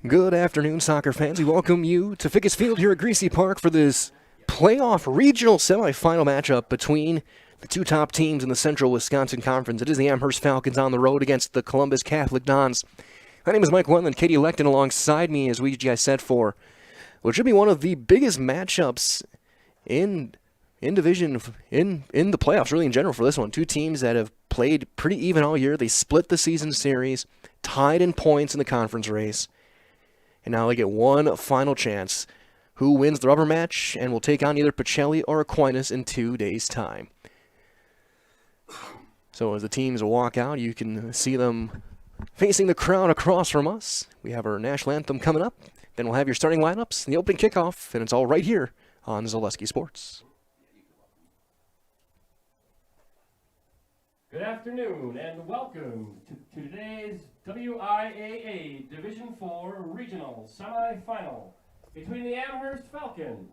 Good afternoon, soccer fans. We welcome you to Fickus Field here at Greasy Park for this playoff regional semifinal matchup between the two top teams in the Central Wisconsin Conference. It is the Amherst Falcons on the road against the Columbus Catholic Dons. My name is Mike Wendland. Katie Lecton alongside me as we guys set for what should be one of the biggest matchups in division, in the playoffs, really in general for this one. Two teams that have played pretty even all year. They split the season series, tied in points in the conference race. And now they get one final chance. Who wins the rubber match and will take on either Pacelli or Aquinas in 2 days' time. So as the teams walk out, you can see them facing the crowd across from us. We have our national anthem coming up. Then we'll have your starting lineups and the opening kickoff, and it's all right here on Zaleski Sports. Good afternoon and welcome to today's WIAA Division IV Regional Semifinal between the Amherst Falcons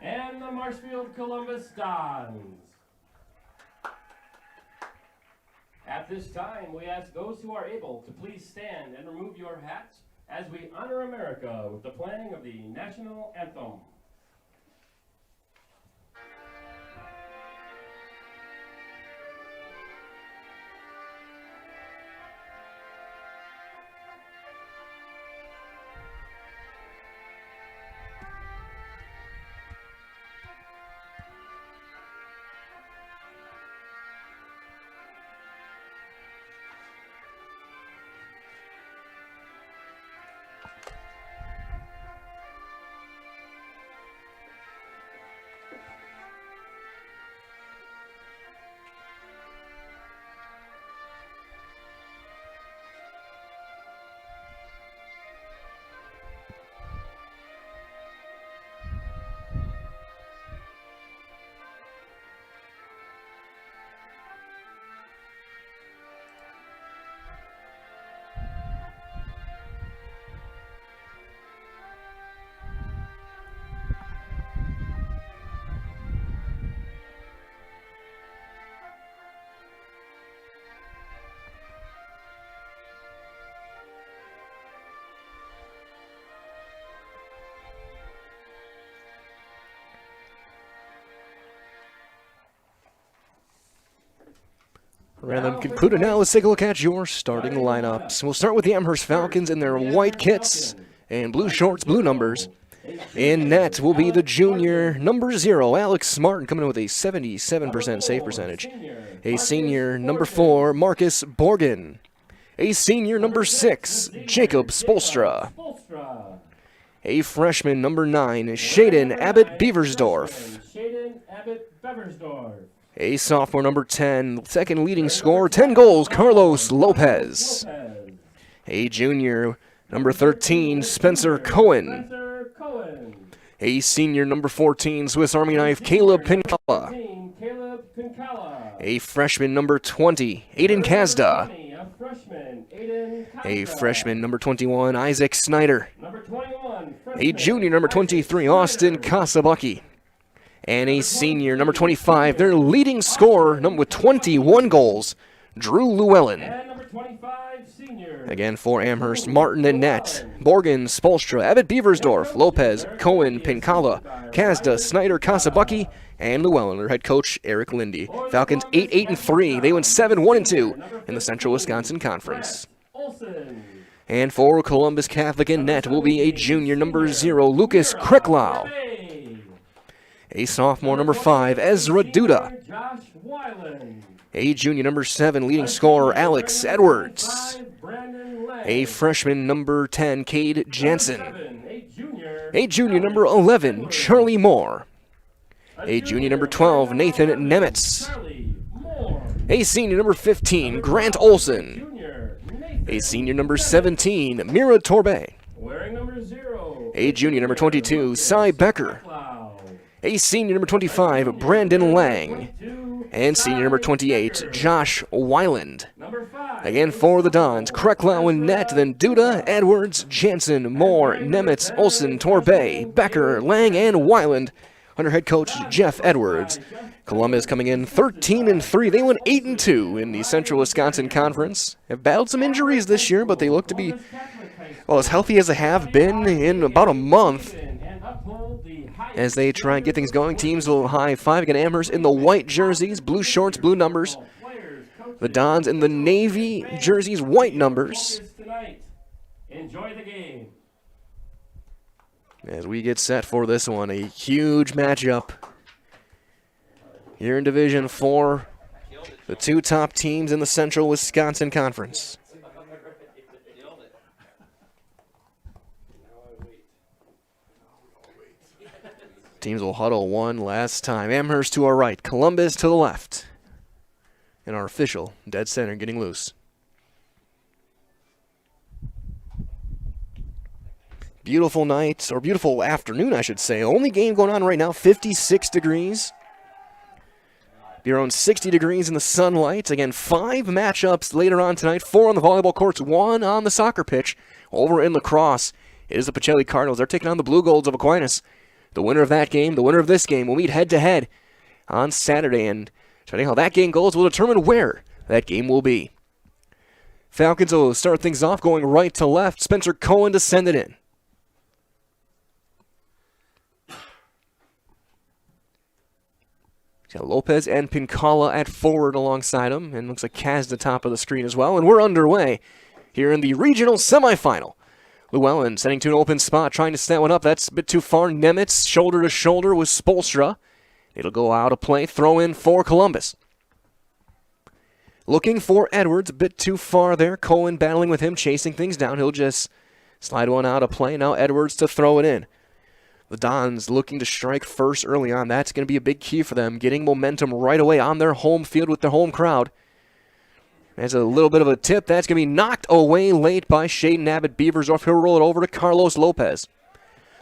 and the Marshfield Columbus Dons. At this time, we ask those who are able to please stand and remove your hats as we honor America with the playing of the national anthem. Rather concluded now, let's take a look at your starting lineups. We'll start with the Amherst Falcons in their white kits and blue shorts, blue numbers. In net will be the junior number 0, Alex Martin, coming in with a 77% save percentage. A senior number 4, Marcus Borgen. A senior number 6, Jacob Spolstra. A freshman number 9, Shaden Abbott Beversdorf. A sophomore number 10, second leading scorer, 10 goals, Carlos Lopez. A junior number 13, Spencer Cohen. A senior number 14, Swiss Army knife, Caleb Pincala. A freshman number 20, Aiden Kazda. A freshman number 21, Isaac Snyder. A junior number 23, Austin Kasabucky. And a senior, number 25, their leading scorer with 21 goals, Drew Llewellyn. Again for Amherst, Martin and net, Borgen, Spolstra, Abbott Beversdorf, Lopez, Cohen, Pincala, Kazda, Snyder, Kasabucky, and Llewellyn. Their head coach, Eric Lindy. Falcons 8-3. They went 7-1-2 in the Central Wisconsin Conference. And for Columbus Catholic in net will be a junior, number 0, Lucas Kricklau. A sophomore, number 5, Ezra Duda. A junior, number 7, leading scorer, Alex Edwards. A freshman, number 10, Cade Jansen. A junior, number 11, Charlie Moore. A junior, number 12, Nathan Nemitz. A senior, number 15, Grant Olson. A senior, number 17, Mira Torbe. A junior, number 22, Cy Becker. A senior, number 25, Brandon Lang. And senior, number 28, Josh Weiland. Again for the Dons, Krecklau in net, then Duda, Edwards, Jansen, Moore, Nemitz, Olsen, Torbe, Becker, Lang, and Weiland under head coach Jeff Edwards. Columbus coming in 13-3. They went 8-2 in the Central Wisconsin Conference. Have battled some injuries this year, but they look to be well, as healthy as they have been in about a month, And uphold the highest as they try and get things going. Teams will high-five again. Amherst in the white jerseys, blue shorts, blue numbers. players, coaches, The Dons in the navy jerseys, white numbers. tonight. Enjoy the game. As we get set for this one, a huge matchup here in Division 4. The two top teams in the Central Wisconsin Conference. Teams will huddle one last time. Amherst to our right, Columbus to the left. And our official dead center getting loose. Beautiful night, or beautiful afternoon, I should say. Only game going on right now, 56 degrees. Be around 60 degrees in the sunlight. Again, 5 matchups later on tonight. 4 on the volleyball courts, 1 on the soccer pitch. Over in lacrosse, it is the Pacelli Cardinals. They're taking on the Blue Golds of Aquinas. The winner of that game, the winner of this game, will meet head-to-head on Saturday. And depending how that game goes will determine where that game will be. Falcons will start things off going right to left. Spencer Cohen to send it in. Got Lopez and Pincala at forward alongside him, and looks like Kaz the top of the screen as well. And we're underway here in the regional semifinal. Llewellyn sending to an open spot, trying to set one up. That's a bit too far. Nemitz shoulder to shoulder with Spolstra. It'll go out of play. Throw in for Columbus. Looking for Edwards, a bit too far there. Cohen battling with him, chasing things down. He'll just slide one out of play. Now Edwards to throw it in. The Dons looking to strike first early on. That's going to be a big key for them, getting momentum right away on their home field with their home crowd. As a little bit of a tip, that's going to be knocked away late by Shaden Abbott Beaversdorf. He'll roll it over to Carlos Lopez.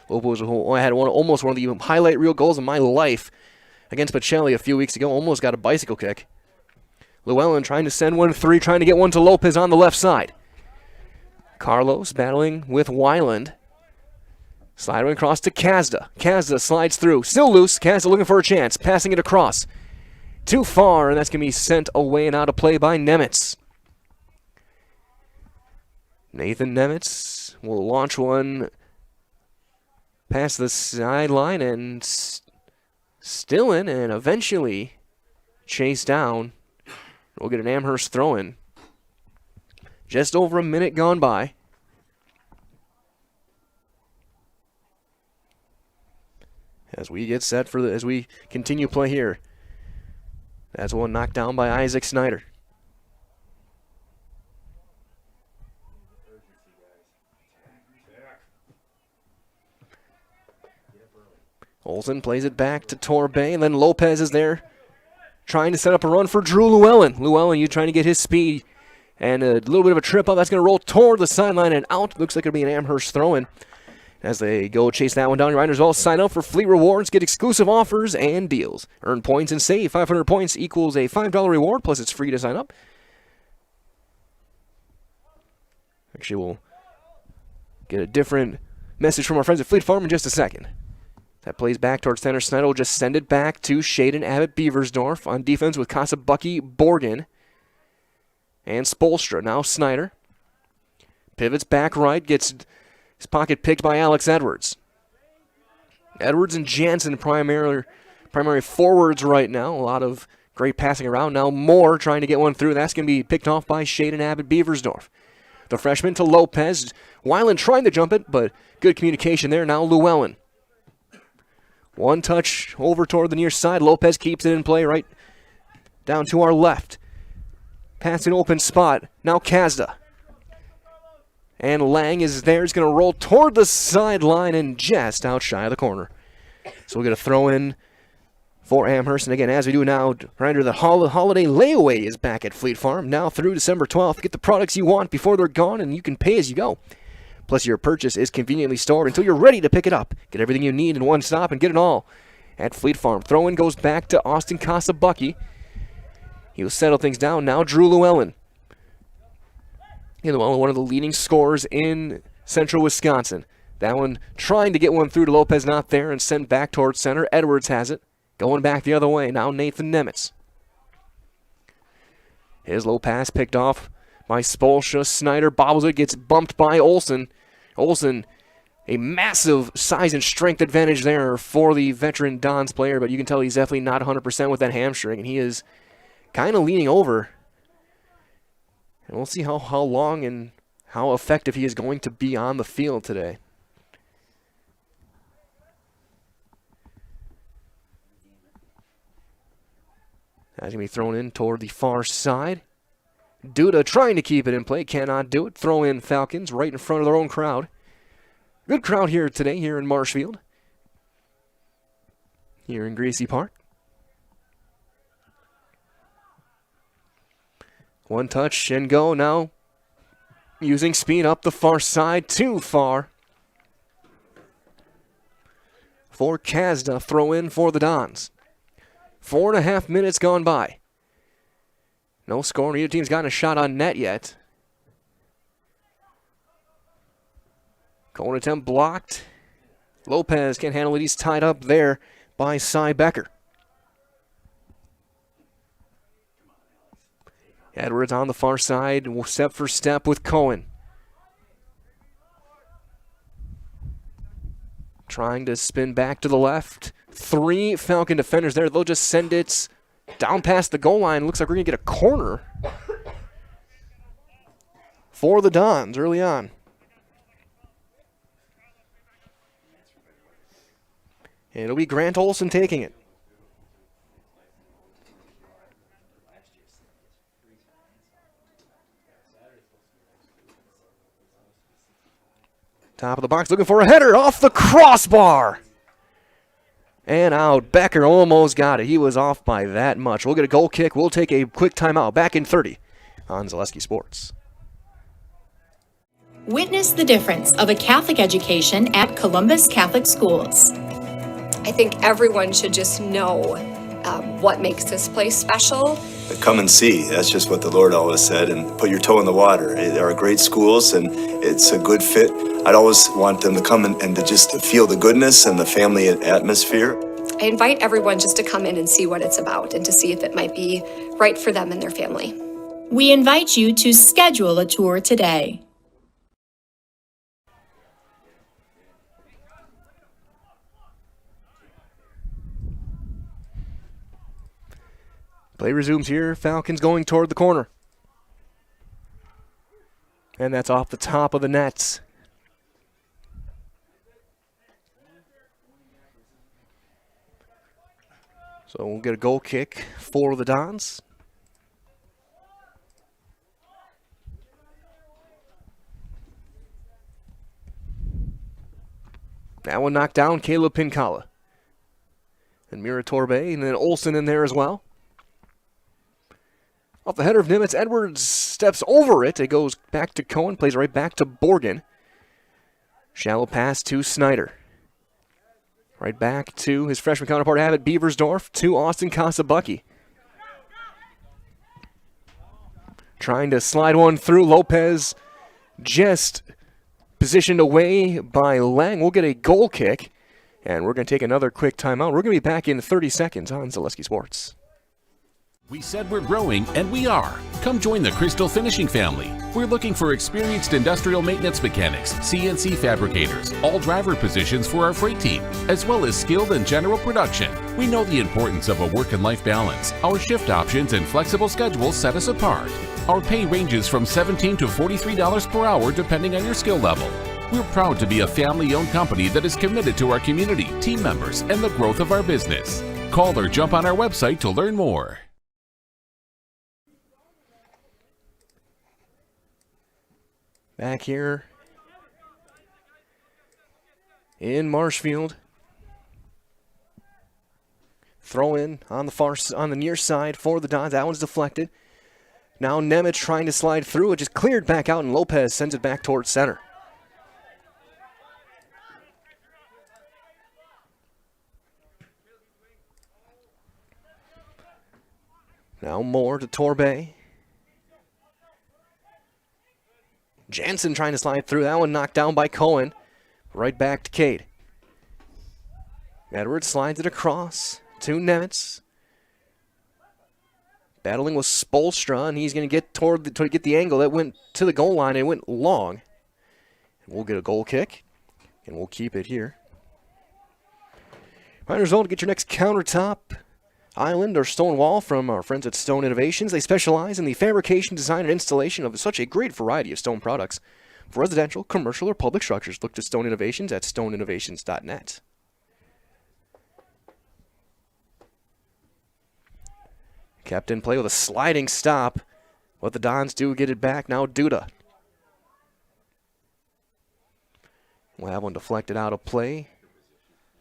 Lopez had almost one of the highlight reel goals of my life against Pacelli a few weeks ago. Almost got a bicycle kick. Llewellyn trying to send 1-3, trying to get one to Lopez on the left side. Carlos battling with Weiland. Sliding across to Kazda. Kazda slides through. Still loose. Kazda looking for a chance. Passing it across. Too far, and that's going to be sent away and out of play by Nemitz. Nathan Nemitz will launch one past the sideline and still in, and eventually chased down. We'll get an Amherst throw-in. Just over a minute gone by. As we get set for as we continue play here. That's one knocked down by Isaac Snyder. Olsen plays it back to Torbay, and then Lopez is there trying to set up a run for Drew Llewellyn. Llewellyn, you trying to get his speed, and a little bit of a trip up. That's going to roll toward the sideline and out. Looks like it'll be an Amherst throw-in. As they go chase that one down, your Riders all sign up for fleet rewards, get exclusive offers and deals. Earn points and save. 500 points equals a $5 reward, plus it's free to sign up. Actually, we'll get a different message from our friends at Fleet Farm in just a second. That plays back towards center. Snyder will just send it back to Shaden Abbott Beaversdorf on defense with Kasabucky, Borgen, and Spolstra. Now Snyder pivots back right, gets his pocket picked by Alex Edwards. Edwards and Jansen primary forwards right now. A lot of great passing around. Now Moore trying to get one through. That's going to be picked off by Shaden Abbott Beaversdorf. The freshman to Lopez. Weiland trying to jump it, but good communication there. Now Llewellyn. One touch over toward the near side. Lopez keeps it in play right down to our left. Pass an open spot. Now Kazda. And Lang is there. He's going to roll toward the sideline and just out shy of the corner. So we're going to throw in for Amherst. And again, as we do now, reminder the holiday layaway is back at Fleet Farm now through December 12th. Get the products you want before they're gone, and you can pay as you go. Plus, your purchase is conveniently stored until you're ready to pick it up. Get everything you need in one stop and get it all at Fleet Farm. Throw-in goes back to Austin Kasabucky. He'll settle things down now. Drew Llewellyn. One of the leading scorers in central Wisconsin. That one trying to get one through to Lopez, not there, and sent back towards center. Edwards has it. Going back the other way. Now Nathan Nemitz. His low pass picked off by Spolstra. Snyder bobbles it, gets bumped by Olsen. Olsen, a massive size and strength advantage there for the veteran Dons player, but you can tell he's definitely not 100% with that hamstring, and he is kind of leaning over. And we'll see how long and how effective he is going to be on the field today. That's going to be thrown in toward the far side. Duda trying to keep it in play, cannot do it. Throw in Falcons right in front of their own crowd. Good crowd here today, here in Marshfield. Here in Gracie Park. One touch and go now. Using speed up the far side, too far. For Kazda, throw in for the Dons. 4.5 minutes gone by. No score, neither team's gotten a shot on net yet. Going attempt blocked. Lopez can't handle it, he's tied up there by Cy Becker. Edwards on the far side, step for step with Cohen. Trying to spin back to the left. 3 Falcon defenders there. They'll just send it down past the goal line. Looks like we're going to get a corner for the Dons early on. And it'll be Grant Olsen taking it. Top of the box, looking for a header off the crossbar. And out. Becker almost got it. He was off by that much. We'll get a goal kick. We'll take a quick timeout. Back in 30 on Zaleski Sports. Witness the difference of a Catholic education at Columbus Catholic Schools. I think everyone should just know what makes this place special. Come and see. That's just what the Lord always said, and put your toe in the water. There are great schools, and it's a good fit. I'd always want them to come and to just feel the goodness and the family atmosphere. I invite everyone just to come in and see what it's about and to see if it might be right for them and their family. We invite you to schedule a tour today. Play resumes here. Falcons going toward the corner. And that's off the top of the nets. So we'll get a goal kick for the Dons. That one knocked down Caleb Pincala. And Mira Torbe, and then Olsen in there as well. Off the header of Nimitz, Edwards steps over it. It goes back to Cohen, plays right back to Borgen. Shallow pass to Snyder. Right back to his freshman counterpart, Abbott Beaversdorf, to Austin Kasabucky. Trying to slide one through. Lopez just positioned away by Lang. We'll get a goal kick, and we're going to take another quick timeout. We're going to be back in 30 seconds on Zaleski Sports. We said we're growing, and we are. Come join the Crystal Finishing family. We're looking for experienced industrial maintenance mechanics, CNC fabricators, all driver positions for our freight team, as well as skilled and general production. We know the importance of a work and life balance. Our shift options and flexible schedules set us apart. Our pay ranges from $17 to $43 per hour depending on your skill level. We're proud to be a family-owned company that is committed to our community, team members, and the growth of our business. Call or jump on our website to learn more. Back here in Marshfield. Throw in on the near side for the Dons. That one's deflected. Now Nemeth trying to slide through. It just cleared back out, and Lopez sends it back towards center. Now Moore to Torbe. Jansen trying to slide through. That one knocked down by Cohen. Right back to Cade. Edwards slides it across to Nemitz. Battling with Spolstra, and he's going to get to get the angle that went to the goal line and went long. We'll get a goal kick, and we'll keep it here. Final result, get your next countertop, island, or stone wall from our friends at Stone Innovations. They specialize in the fabrication, design, and installation of such a great variety of stone products. For residential, commercial, or public structures, look to Stone Innovations at stoneinnovations.net. Kept in play with a sliding stop, but the Dons do get it back. Now Duda. We'll have one deflected out of play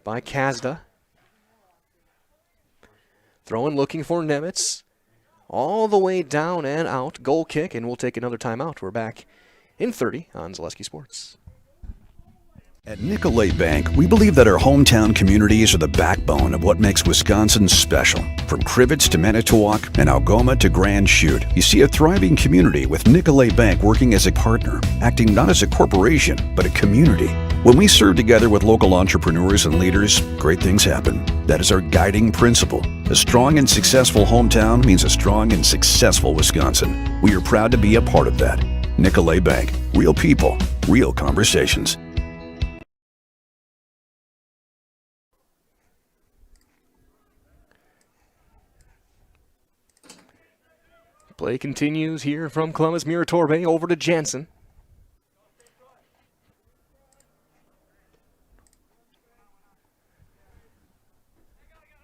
by Kazda. Throwing, looking for Nemitz. All the way down and out. Goal kick, and we'll take another timeout. We're back in 30 on Zaleski Sports. At Nicolay Bank, we believe that our hometown communities are the backbone of what makes Wisconsin special. From Crivets to Manitowoc and Algoma to Grand Chute, you see a thriving community with Nicolay Bank working as a partner, acting not as a corporation, but a community. When we serve together with local entrepreneurs and leaders, great things happen. That is our guiding principle. A strong and successful hometown means a strong and successful Wisconsin. We are proud to be a part of that. Nicolay Bank. Real people, real conversations. Play continues here from Columbus. Muratorbe over to Jansen.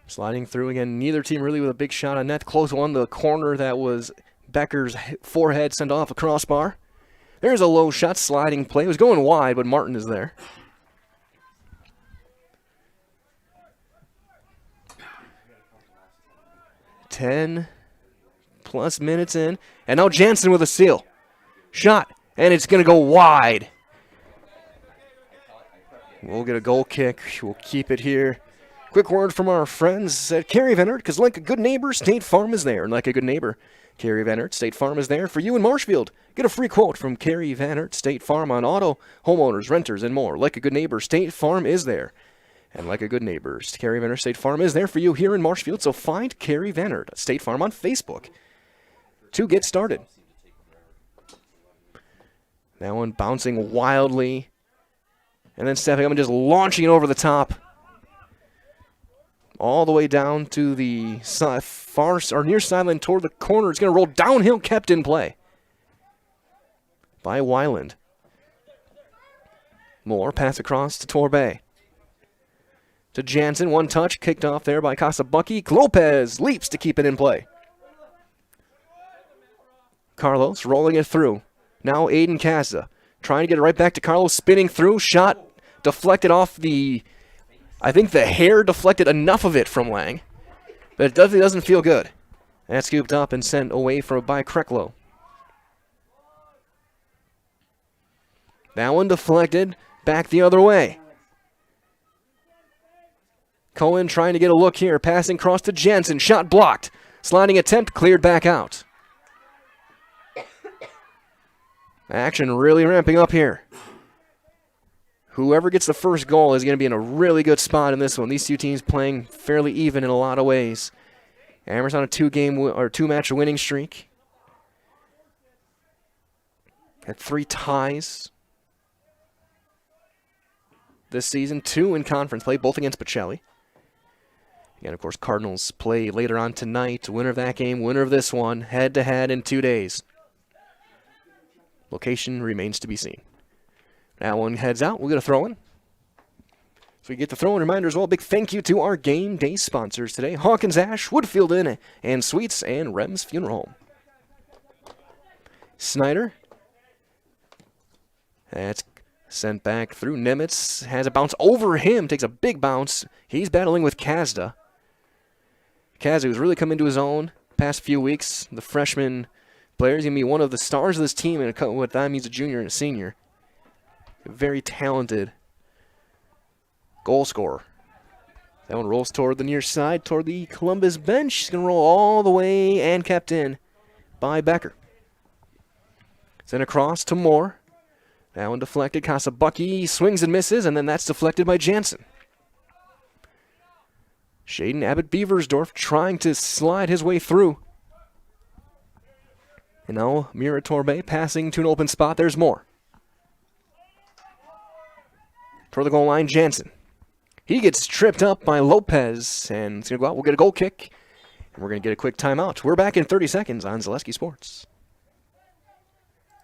Sliding through again. Neither team really with a big shot on net. Close one. The corner that was Becker's forehead sent off a crossbar. There's a low shot. Sliding play. It was going wide, but Martin is there. +10 minutes in, and now Jansen with a steal. Shot, and it's going to go wide. We'll get a goal kick. We'll keep it here. Quick word from our friends at Carrie Venert, because like a good neighbor, State Farm is there. And like a good neighbor, Carrie Venert, State Farm is there for you in Marshfield. Get a free quote from Carrie Venert, State Farm on auto, homeowners, renters, and more. Like a good neighbor, State Farm is there. And like a good neighbor, Carrie Venert, State Farm is there for you here in Marshfield. So find Carrie Venert, State Farm on Facebook to get started. That one bouncing wildly. And then stepping up and just launching it over the top. All the way down to the far or near sideline toward the corner. It's going to roll downhill, kept in play by Weiland. Moore, pass across to Torbe. To Jansen, one touch, kicked off there by Casabucky. Lopez leaps to keep it in play. Carlos rolling it through. Now Aiden Kazda trying to get it right back to Carlos, spinning through. Shot deflected off the, I think the hair deflected enough of it from Lang, but it definitely doesn't feel good. That's scooped up and sent away by Kreklow. That one deflected back the other way. Cohen trying to get a look here, passing across to Jansen. Shot blocked. Sliding attempt cleared back out. Action really ramping up here. Whoever gets the first goal is going to be in a really good spot in this one. These two teams playing fairly even in a lot of ways. Amherst on a two-match winning streak. Had 3 ties this season, 2 in conference play, both against Pacelli. And of course, Cardinals play later on tonight. Winner of that game, winner of this one, head-to-head in 2 days. Location remains to be seen. That one heads out. We'll get a throw-in. So we get the throw-in reminder as well. Big thank you to our game day sponsors today. Hawkins Ash, Woodfield Inn and Suites, and Rem's Funeral Home. Snyder. That's sent back through. Nemitz has a bounce over him. Takes a big bounce. He's battling with Kazda. Kazda, who's really come into his own past few weeks. The freshman player is going to be one of the stars of this team, and what that means, a junior and a senior. A very talented goal scorer. That one rolls toward the near side, toward the Columbus bench. He's going to roll all the way and kept in by Becker. Sent across to Moore. That one deflected. Casabucky swings and misses, and then that's deflected by Jansen. Shaden Abbott Beaversdorf trying to slide his way through. And now Muratorbe passing to an open spot. There's more. toward the goal line, Jansen. He gets tripped up by Lopez, and it's going to go out. We'll get a goal kick, and we're going to get a quick timeout. We're back in 30 seconds on Zaleski Sports.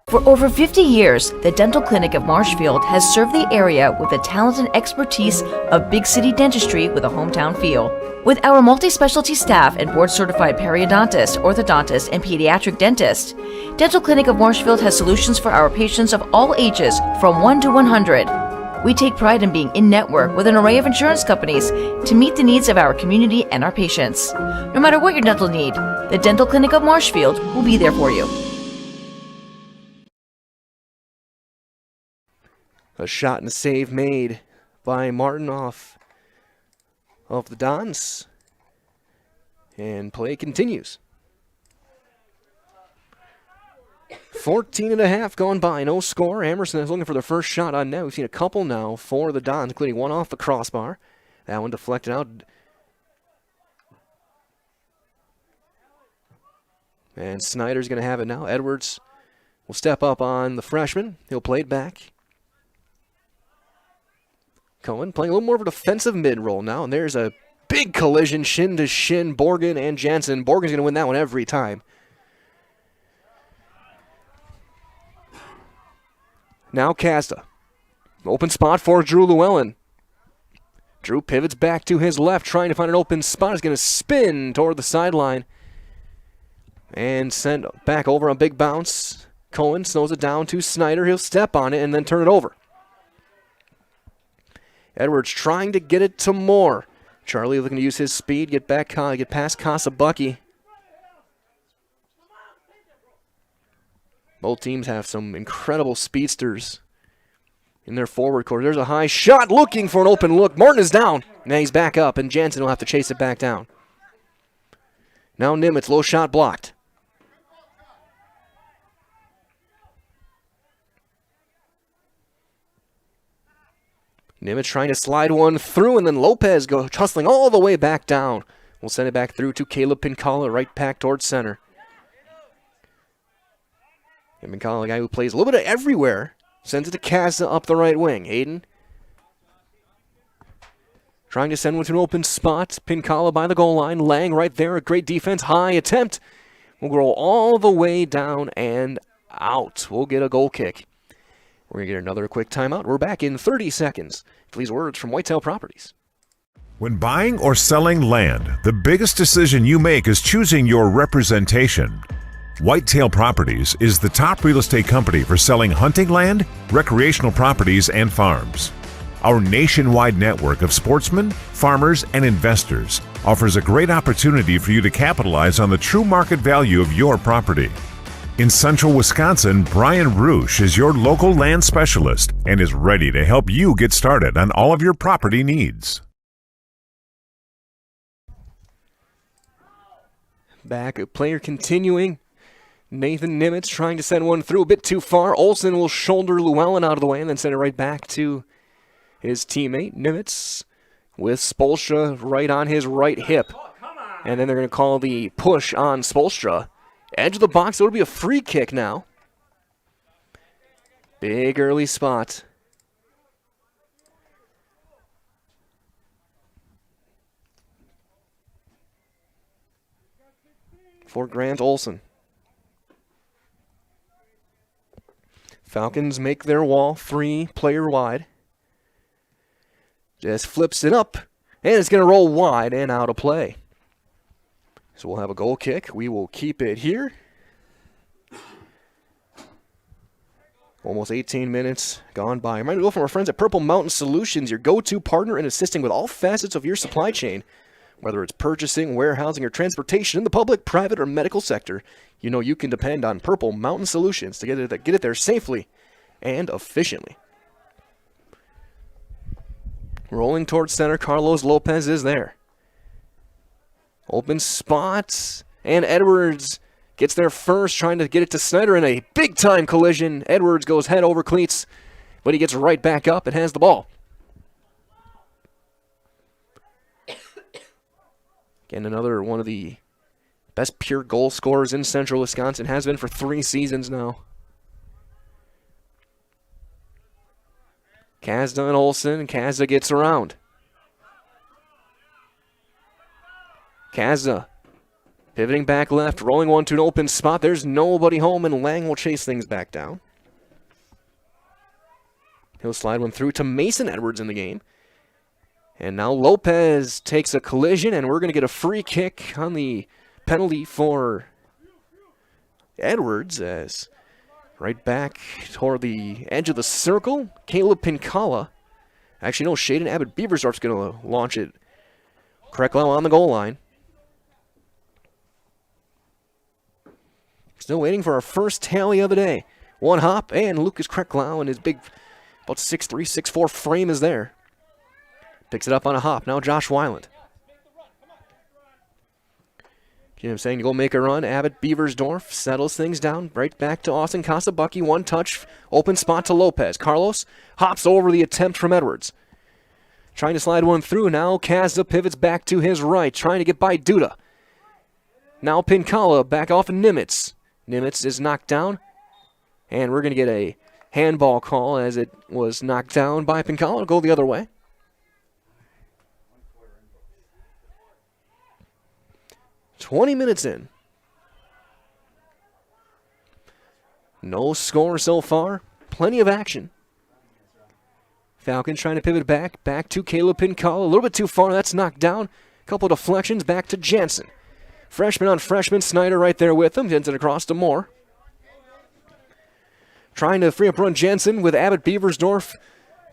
For over 50 years, the Dental Clinic of Marshfield has served the area with the talent and expertise of big city dentistry with a hometown feel. With our multi-specialty staff and board-certified periodontist, orthodontist, and pediatric dentist, Dental Clinic of Marshfield has solutions for our patients of all ages from 1 to 100. We take pride in being in-network with an array of insurance companies to meet the needs of our community and our patients. No matter what your dental need, the Dental Clinic of Marshfield will be there for you. A shot and a save made by Martin off of the Dons. And play continues. 14 and a half gone by, no score. Amherst is looking for their first shot on net. We've seen a couple now for the Dons, including one off the crossbar. That one deflected out. And Snyder's going to have it now. Edwards will step up on the freshman. He'll play it back. Cohen playing a little more of a defensive mid-roll now, and there's a big collision, shin to shin, Borgen and Jansen. Borgen's going to win that one every time. Now Kazda. Open spot for Drew Llewellyn. Drew pivots back to his left, trying to find an open spot. He's going to spin toward the sideline and send back over a big bounce. Cohen slows it down to Snyder. He'll step on it and then turn it over. Edwards trying to get it to Moore. Charlie looking to use his speed, get past Kasabucky. Both teams have some incredible speedsters in their forward quarter. There's a high shot looking for an open look. Martin is down. Now he's back up, and Jansen will have to chase it back down. Now Nimitz, low shot blocked. Nimitz trying to slide one through, and then Lopez goes hustling all the way back down. We'll send it back through to Caleb Pincala, right back towards center. And Pincala, a guy who plays a little bit of everywhere, sends it to Kazda up the right wing. Hayden trying to send one to an open spot. Pincala by the goal line. Lang right there, a great defense. High attempt. We'll roll all the way down and out. We'll get a goal kick. We're going to get another quick timeout. We're back in 30 seconds. These words from Whitetail Properties. When buying or selling land, the biggest decision you make is choosing your representation. Whitetail Properties is the top real estate company for selling hunting land, recreational properties, and farms. Our nationwide network of sportsmen, farmers, and investors offers a great opportunity for you to capitalize on the true market value of your property. In central Wisconsin, Brian Roosh is your local land specialist and is ready to help you get started on all of your property needs. Back, a player continuing. Nathan Nimitz trying to send one through a bit too far. Olsen will shoulder Llewellyn out of the way and then send it right back to his teammate, Nimitz, with Spolstra right on his right hip. And then they're going to call the push on Spolstra. Edge of the box, it'll be a free kick now. Big early spot. For Grant Olsen. Falcons make their wall 3-player wide. Just flips it up, and it's going to roll wide and out of play. So we'll have a goal kick. We will keep it here. Almost 18 minutes gone by. Reminder to go from our friends at Purple Mountain Solutions, your go-to partner in assisting with all facets of your supply chain. Whether it's purchasing, warehousing, or transportation in the public, private, or medical sector, you know you can depend on Purple Mountain Solutions to get it there safely and efficiently. Rolling towards center, Carlos Lopez is there. Open spots, and Edwards gets there first, trying to get it to Snyder in a big-time collision. Edwards goes head over cleats, but he gets right back up and has the ball. Again, another one of the best pure goal scorers in Central Wisconsin, has been for 3 seasons now. Kazda and Olsen. Kazda gets around. Kazda pivoting back left, rolling one to an open spot. There's nobody home, and Lang will chase things back down. He'll slide one through to Mason Edwards in the game. And now Lopez takes a collision, and we're going to get a free kick on the penalty for Edwards, as right back toward the edge of the circle, Caleb Pincala. Actually, no, Shaden Abbott Beaversdorf's going to launch it. Krecklau on the goal line. Still waiting for our first tally of the day. One hop, and Lucas Krecklau and his big, about 6'3", 6'4" frame is there. Picks it up on a hop. Now Josh Weiland. You know what I'm saying? To go make a run. Abbott Beaversdorf settles things down. Right back to Austin Casabucky. One touch. Open spot to Lopez. Carlos hops over the attempt from Edwards. Trying to slide one through. Now Kazda pivots back to his right. Trying to get by Duda. Now Pincala back off of Nimitz. Nimitz is knocked down. And we're going to get a handball call as it was knocked down by Pincala. It'll go the other way. "20 minutes in. No score so far. Plenty of action. Falcons trying to pivot back to Caleb Pincala. A little bit too far. That's knocked down. A couple deflections back to Jansen. Freshman on freshman. Snyder right there with him. Sends it across to Moore. Trying to free up run Jansen with Abbott Beaversdorf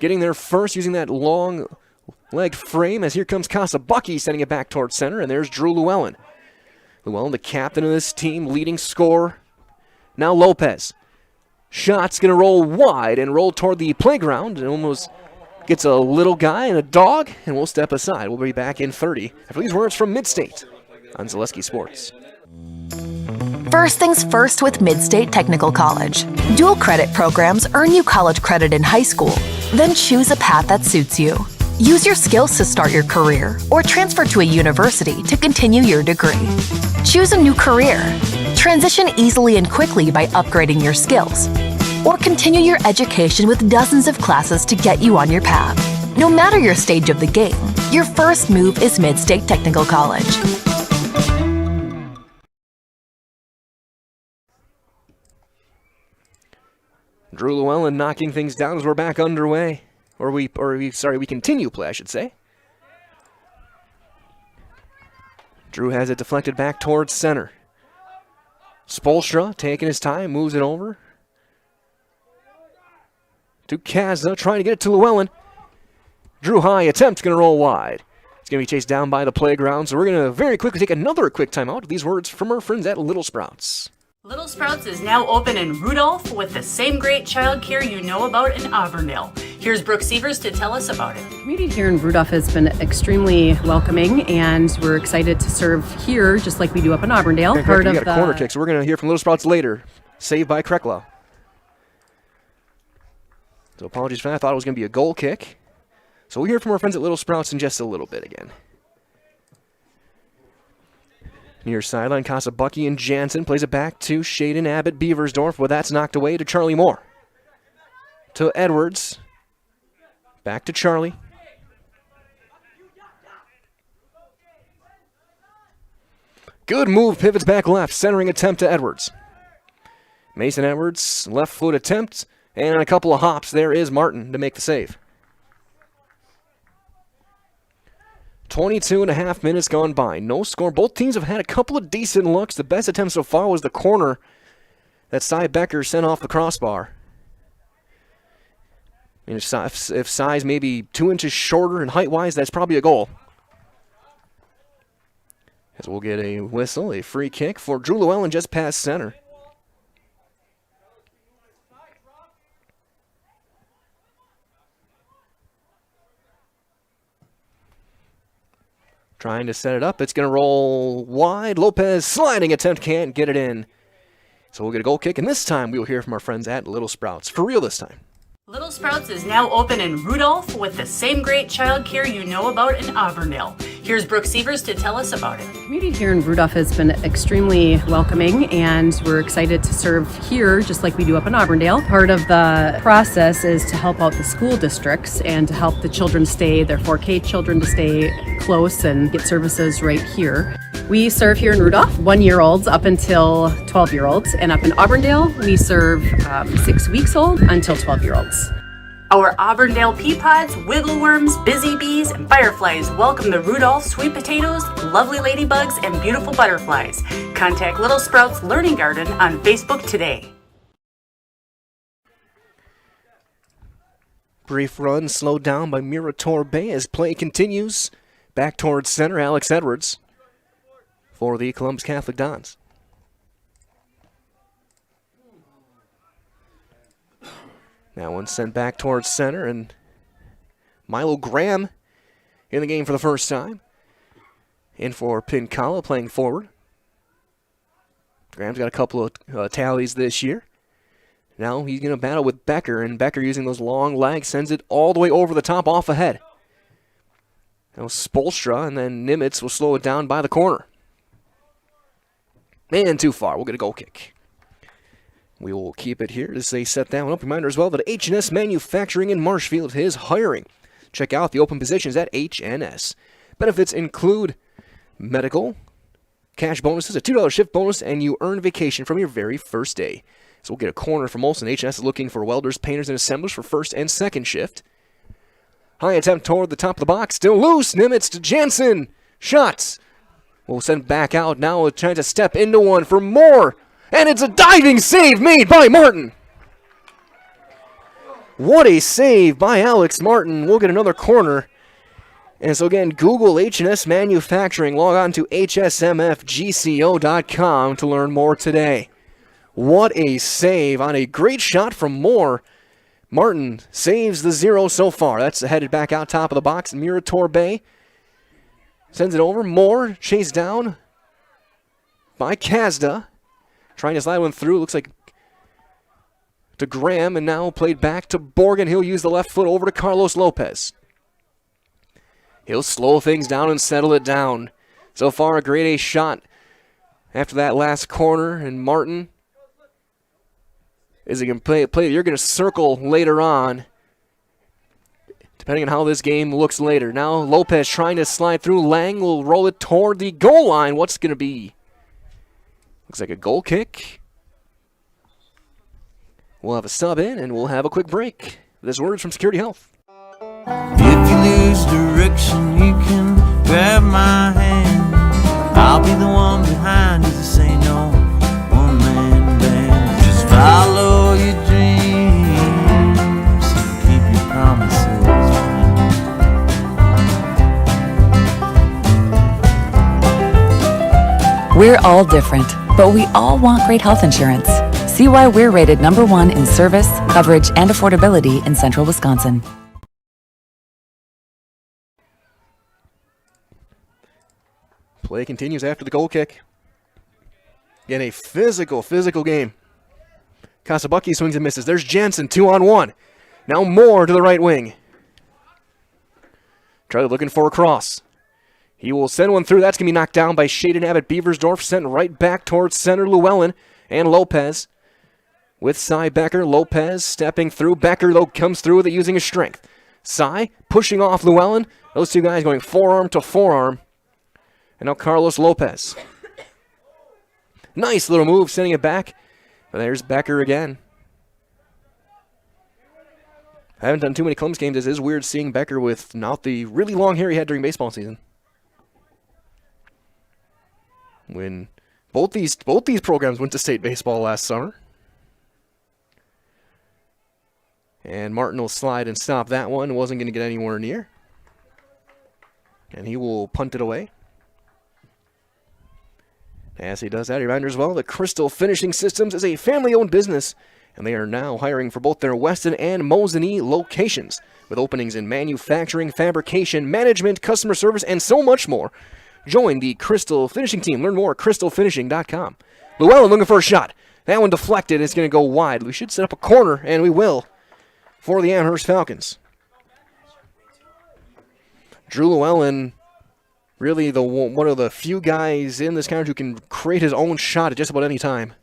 getting there first using that long-legged frame as here comes Casabucky sending it back towards center, and there's Drew Llewellyn. Llewellyn, the captain of this team, leading scorer. Now Lopez. Shot's going to roll wide and roll toward the playground. And almost gets a little guy and a dog, and we'll step aside. We'll be back in 30 after these words from Midstate on Zaleski Sports. First things first with Midstate Technical College. Dual credit programs earn you college credit in high school. Then choose a path that suits you. Use your skills to start your career or transfer to a university to continue your degree. Choose a new career. Transition easily and quickly by upgrading your skills. Or continue your education with dozens of classes to get you on your path. No matter your stage of the game, your first move is Midstate Technical College. Drew Llewellyn knocking things down as we're back underway. We continue play, I should say. Drew has it deflected back towards center. Spolstra taking his time, moves it over to Kazda, trying to get it to Llewellyn. Drew high, attempt, going to roll wide. It's going to be chased down by the playground, so we're going to very quickly take another quick timeout. These words from our friends at Little Sprouts. Little Sprouts is now open in Rudolph with the same great childcare you know about in Auburndale. Here's Brooke Sievers to tell us about it. The community here in Rudolph has been extremely welcoming, and we're excited to serve here just like we do up in Auburndale. Okay, you got a corner kick, so we're going to hear from Little Sprouts later. Saved by Krecklau. So apologies for that. I thought it was going to be a goal kick. So we'll hear from our friends at Little Sprouts in just a little bit again. Near sideline, Casabucky and Jansen plays it back to Shaden Abbott Beaversdorf. Well, that's knocked away to Charlie Moore. To Edwards. Back to Charlie. Good move, pivots back left, centering attempt to Edwards. Mason Edwards, left foot attempt, and a couple of hops. There is Martin to make the save. 22.5 minutes gone by. No score. Both teams have had a couple of decent looks. The best attempt so far was the corner that Cy Becker sent off the crossbar. And if Cy's maybe 2 inches shorter and height-wise, that's probably a goal. As we'll get a whistle, a free kick for Drew Llewellyn just past center. Trying to set it up. It's going to roll wide. Lopez sliding attempt, can't get it in. So we'll get a goal kick, and this time we will hear from our friends at Little Sprouts. For real this time. Little Sprouts is now open in Rudolph with the same great childcare you know about in Auburndale. Here's Here's Brooke Sievers to tell us about it. The community here in Rudolph has been extremely welcoming, and we're excited to serve here just like we do up in Auburndale. Part of the process is to help out the school districts and to help the children stay, their 4K children to stay close and get services right here. We serve here in Rudolph 1-year-olds up until 12-year-olds, and up in Auburndale we serve 6 weeks old until 12-year-olds. Our Auburndale pea pods, wiggle worms, busy bees, and fireflies welcome the Rudolph sweet potatoes, lovely ladybugs, and beautiful butterflies. Contact Little Sprouts Learning Garden on Facebook today. Brief run slowed down by Murator Bay as play continues. Back towards center, Alex Edwards for the Columbus Catholic Dons. Now one sent back towards center, and Milo Graham in the game for the first time. In for Pincala playing forward. Graham's got a couple of tallies this year. Now he's going to battle with Becker, and Becker using those long legs sends it all the way over the top off ahead. Now Spolstra, and then Nimitz will slow it down by the corner. And too far. We'll get a goal kick. We will keep it here as they set that one up. Reminder as well that H&S Manufacturing in Marshfield is hiring. Check out the open positions at H&S. Benefits include medical, cash bonuses, a $2 shift bonus, and you earn vacation from your very first day. So we'll get a corner from Olsen. H&S is looking for welders, painters, and assemblers for first and second shift. High attempt toward the top of the box. Still loose. Nimitz to Jansen. Shots. We'll send back out now. Trying to step into one for more. And it's a diving save made by Martin. What a save by Alex Martin. We'll get another corner. And so again, Google H&S Manufacturing. Log on to hsmfgco.com to learn more today. What a save on a great shot from Moore. Martin saves the 0 so far. That's headed back out top of the box. Murator Bay sends it over. Moore chased down by Kazda. Trying to slide one through. Looks like to Graham, and now played back to Borgen. He'll use the left foot over to Carlos Lopez. He'll slow things down and settle it down. So far, a grade A shot after that last corner, and Martin is he going to play you're going to circle later on, depending on how this game looks later. Now Lopez trying to slide through. Lang will roll it toward the goal line. What's going to be? Looks like a goal kick. We'll have a sub in, and we'll have a quick break. There's words from Security Health. If you lose direction, you can grab my hand. I'll be the one behind you to say no one-man band. Just follow your dreams and keep your promises. We're all different, but we all want great health insurance. See why we're rated #1 in service, coverage, and affordability in Central Wisconsin. Play continues after the goal kick. Again, a physical game. Kasabuki swings and misses. There's Jansen, 2-on-1. Now Moore to the right wing. Charlie looking for a cross. He will send one through. That's going to be knocked down by Shaden Abbott Beaversdorf. Sent right back towards center. Llewellyn and Lopez with Cy Becker. Lopez stepping through. Becker, though, comes through with it using his strength. Cy pushing off Llewellyn. Those two guys going forearm to forearm. And now Carlos Lopez. Nice little move, sending it back. But there's Becker again. I haven't done too many Columbus games. It is weird seeing Becker with not the really long hair he had during baseball season. When both these programs went to state baseball last summer. And Martin will slide and stop that one. Wasn't going to get anywhere near. And he will punt it away. As he does that, a reminder as well that Crystal Finishing Systems is a family-owned business, and they are now hiring for both their Weston and Mosinee locations, with openings in manufacturing, fabrication, management, customer service, and so much more. Join the Crystal Finishing team. Learn more at crystalfinishing.com. Llewellyn looking for a shot. That one deflected. It's going to go wide. We should set up a corner, and we will, for the Amherst Falcons. Drew Llewellyn Really one of the few guys in this conference who can create his own shot at just about any time.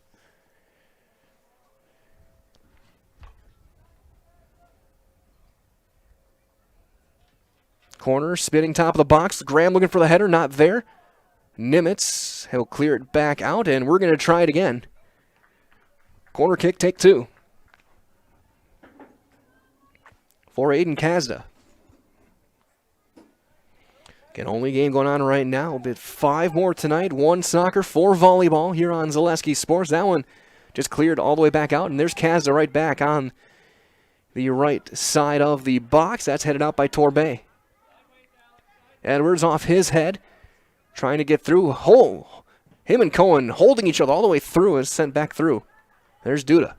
Corner, spinning top of the box. Graham looking for the header, not there. Nimitz, he'll clear it back out, and we're going to try it again. Corner kick, take two. For Aiden Kazda. Again, only game going on right now. But 5 more tonight. 1 soccer, 4 volleyball here on Zaleski Sports. That one just cleared all the way back out, and there's Kazda right back on the right side of the box. That's headed out by Torbay. Edwards off his head, trying to get through. Him and Cohen holding each other all the way through and sent back through. There's Duda.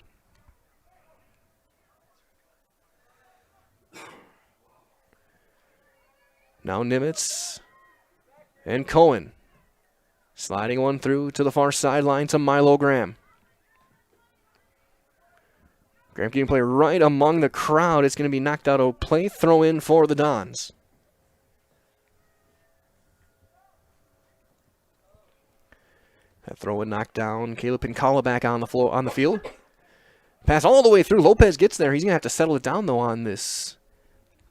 Now Nimitz and Cohen. Sliding one through to the far sideline to Milo Graham. Graham getting play right among the crowd. It's going to be knocked out of play. Throw in for the Dons. That throw in knocked down. Caleb Pincala back on the field. Pass all the way through. Lopez gets there. He's going to have to settle it down, though, on this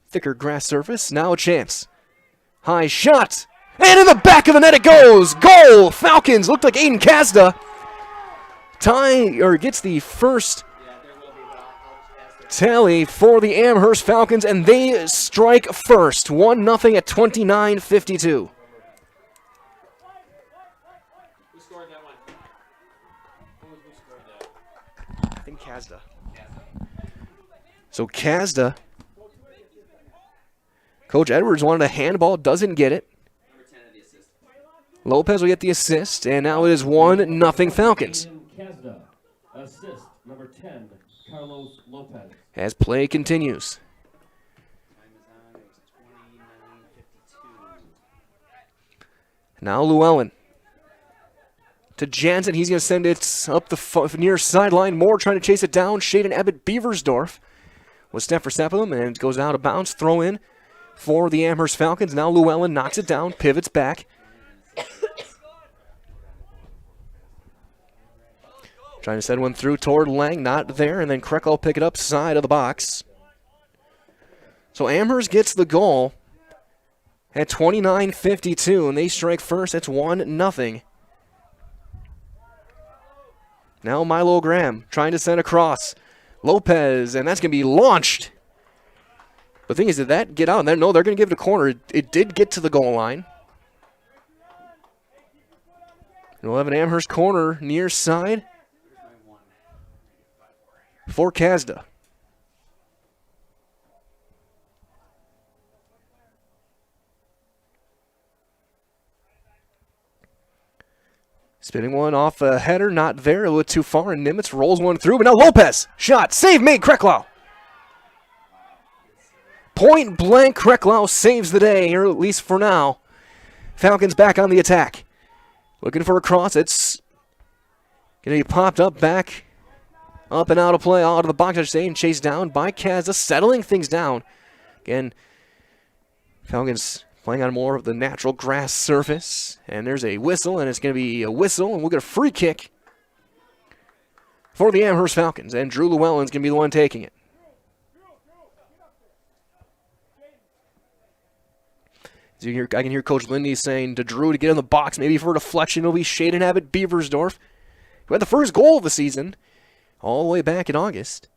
thicker grass surface. Now a chance. High shot. And in the back of the net it goes. Goal! Falcons. Looked like Aiden Kazda gets the first tally for the Amherst Falcons, and they strike first. 1-0 at 29:52. I think Kazda. So Kazda. Coach Edwards wanted a handball, doesn't get it. Lopez will get the assist, and now it is 1-0 Falcons. Kazda, assist number 10, Carlos Lopez. As play continues. Now Llewellyn. To Jansen, he's going to send it up the near sideline. Moore trying to chase it down. Shaden Abbott Beaversdorf was step for step with him, and it goes out of bounds. Throw in for the Amherst Falcons. Now Llewellyn knocks it down, pivots back. Trying to send one through toward Lang, not there, and then Krekel will pick it up side of the box. So Amherst gets the goal at 29:52, and they strike first. It's 1-0. Now Milo Graham trying to send across. Lopez, and that's going to be launched. The thing is, did that get out? No, they're going to give it a corner. It did get to the goal line. And we'll have an Amherst corner near side for Kazda. Spinning one off a header, not there, a little too far, and Nimitz rolls one through, but now Lopez, shot, save made, Krecklau. Point blank, Krecklau saves the day, or at least for now. Falcons back on the attack. Looking for a cross, it's going to be popped up back, up and out of play, out of the box, I should say, and chased down by Kazda, settling things down. Again, Falcons playing on more of the natural grass surface. And there's a whistle, and it's going to be a whistle, and we'll get a free kick for the Amherst Falcons. And Drew Llewellyn's going to be the one taking it. As you hear, I can hear Coach Lindy saying to Drew to get in the box, maybe for a deflection. It'll be Shaden Abbott Beaversdorf, who had the first goal of the season all the way back in August.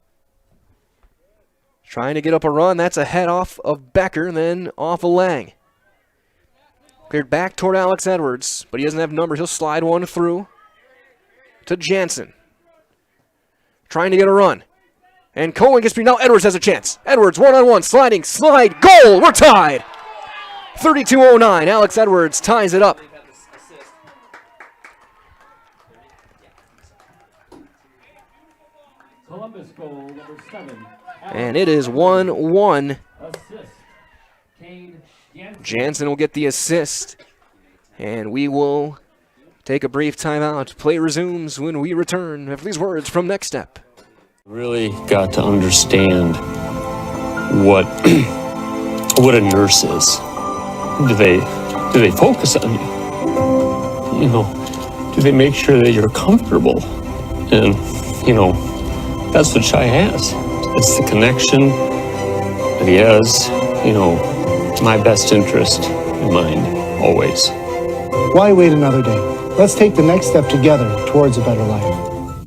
Trying to get up a run. That's a head off of Becker and then off of Lang. Cleared back toward Alex Edwards, but he doesn't have numbers. He'll slide one through to Jansen. Trying to get a run. And Cohen gets beat. Now Edwards has a chance. Edwards, one-on-one, sliding, slide, goal! We're tied! 32:09. Alex Edwards ties it up. Columbus goal number 7. And it is 1-1. Assist. Jansen will get the assist. And we will take a brief timeout. Play resumes when we return after these words from Next Step. Really got to understand what what a nurse is. They Do they focus on you? You know, do they make sure that you're comfortable? And, you know, that's what Shai has. It's the connection that he has, you know, my best interest in mind, always. Why wait another day? Let's take the next step together towards a better life.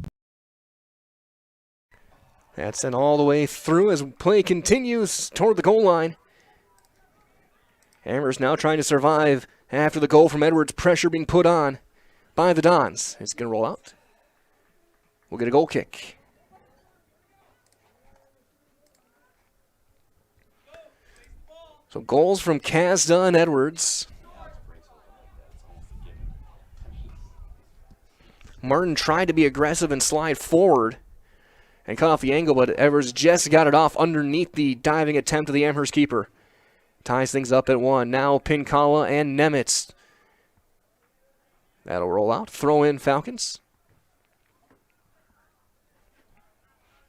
That's sent all the way through as play continues toward the goal line. Amherst now trying to survive after the goal from Edwards. Pressure being put on by the Dons. It's going to roll out. We'll get a goal kick. So goals from Kazda and Edwards. Martin tried to be aggressive and slide forward and cut off the angle, but Edwards just got it off underneath the diving attempt of the Amherst keeper. Ties things up at 1. Now Pinkala and Nemitz. That'll roll out. Throw in Falcons.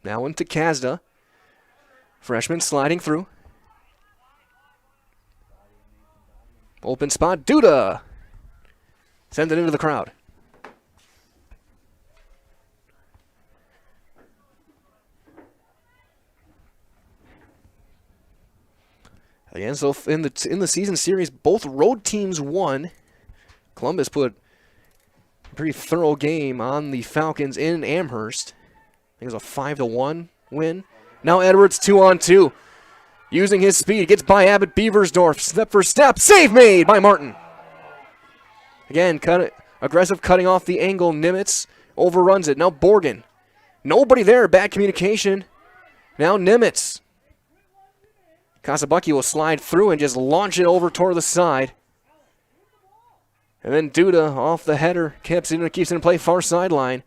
Now into Kazda. Freshman sliding through. Open spot. Duda sends it into the crowd. Again, so in the season series, both road teams won. Columbus put a pretty thorough game on the Falcons in Amherst. I think it was a 5-1 win. Now Edwards 2-on-2. Using his speed, gets by Abbott Beaversdorf. Step for step. Save made by Martin. Again, aggressive cutting off the angle. Nimitz overruns it. Now Borgen. Nobody there. Bad communication. Now Nimitz. Kasabuki will slide through and just launch it over toward the side. And then Duda off the header. Keeps it in play far sideline.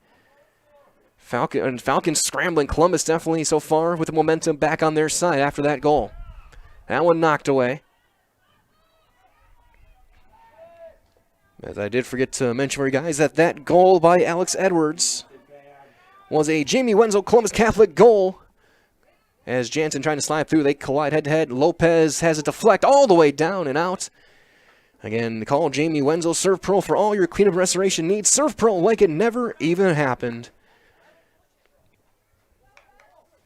Falcons scrambling. Columbus definitely so far with the momentum back on their side after that goal. That one knocked away. As I did forget to mention for you guys that goal by Alex Edwards was a Jamie Wenzel Columbus Catholic goal. As Jansen trying to slide through, they collide head-to-head. Lopez has it deflect all the way down and out. Again, call Jamie Wenzel, Serve Pro for all your cleanup restoration needs. Serve Pro like it never even happened.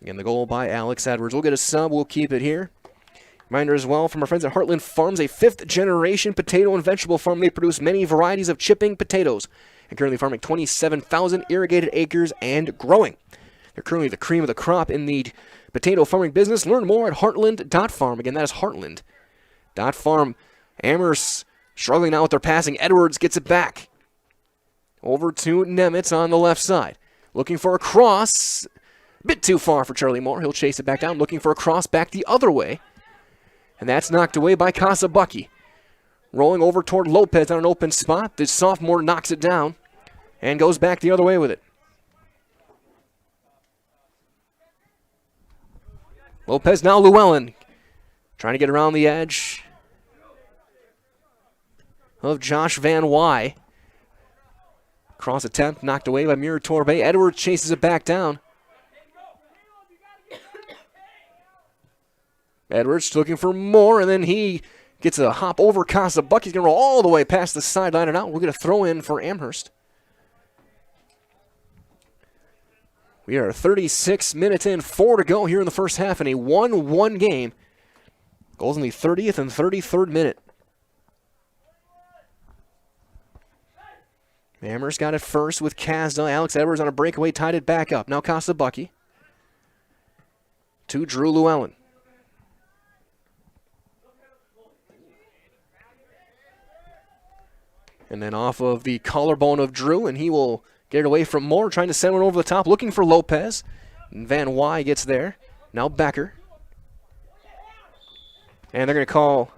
Again, the goal by Alex Edwards. We'll get a sub. We'll keep it here. Reminder as well from our friends at Heartland Farms, a 5th-generation potato and vegetable farm. They produce many varieties of chipping potatoes and currently farming 27,000 irrigated acres and growing. They're currently the cream of the crop in the potato farming business. Learn more at heartland.farm. Again, that is heartland.farm. Amherst struggling now with their passing. Edwards gets it back. Over to Nemitz on the left side. Looking for a cross. Bit too far for Charlie Moore. He'll chase it back down, looking for a cross back the other way. And that's knocked away by Kasabuki. Rolling over toward Lopez on an open spot. The sophomore knocks it down and goes back the other way with it. Lopez now Llewellyn. Trying to get around the edge of Josh Van Wy. Cross attempt knocked away by Mira Torbe. Edwards chases it back down. Edwards looking for more, and then he gets a hop over Kasabuck. He's going to roll all the way past the sideline and out. We're going to throw in for Amherst. We are 36 minutes in, 4 to go here in the first half in a 1-1 game. Goals in the 30th and 33rd minute. Amherst got it first with Kazda. Alex Edwards on a breakaway, tied it back up. Now Kasabucky to Drew Llewellyn. And then off of the collarbone of Drew, and he will get it away from Moore, trying to send one over the top, looking for Lopez. And Van Wy gets there. Now Becker. And they're going to call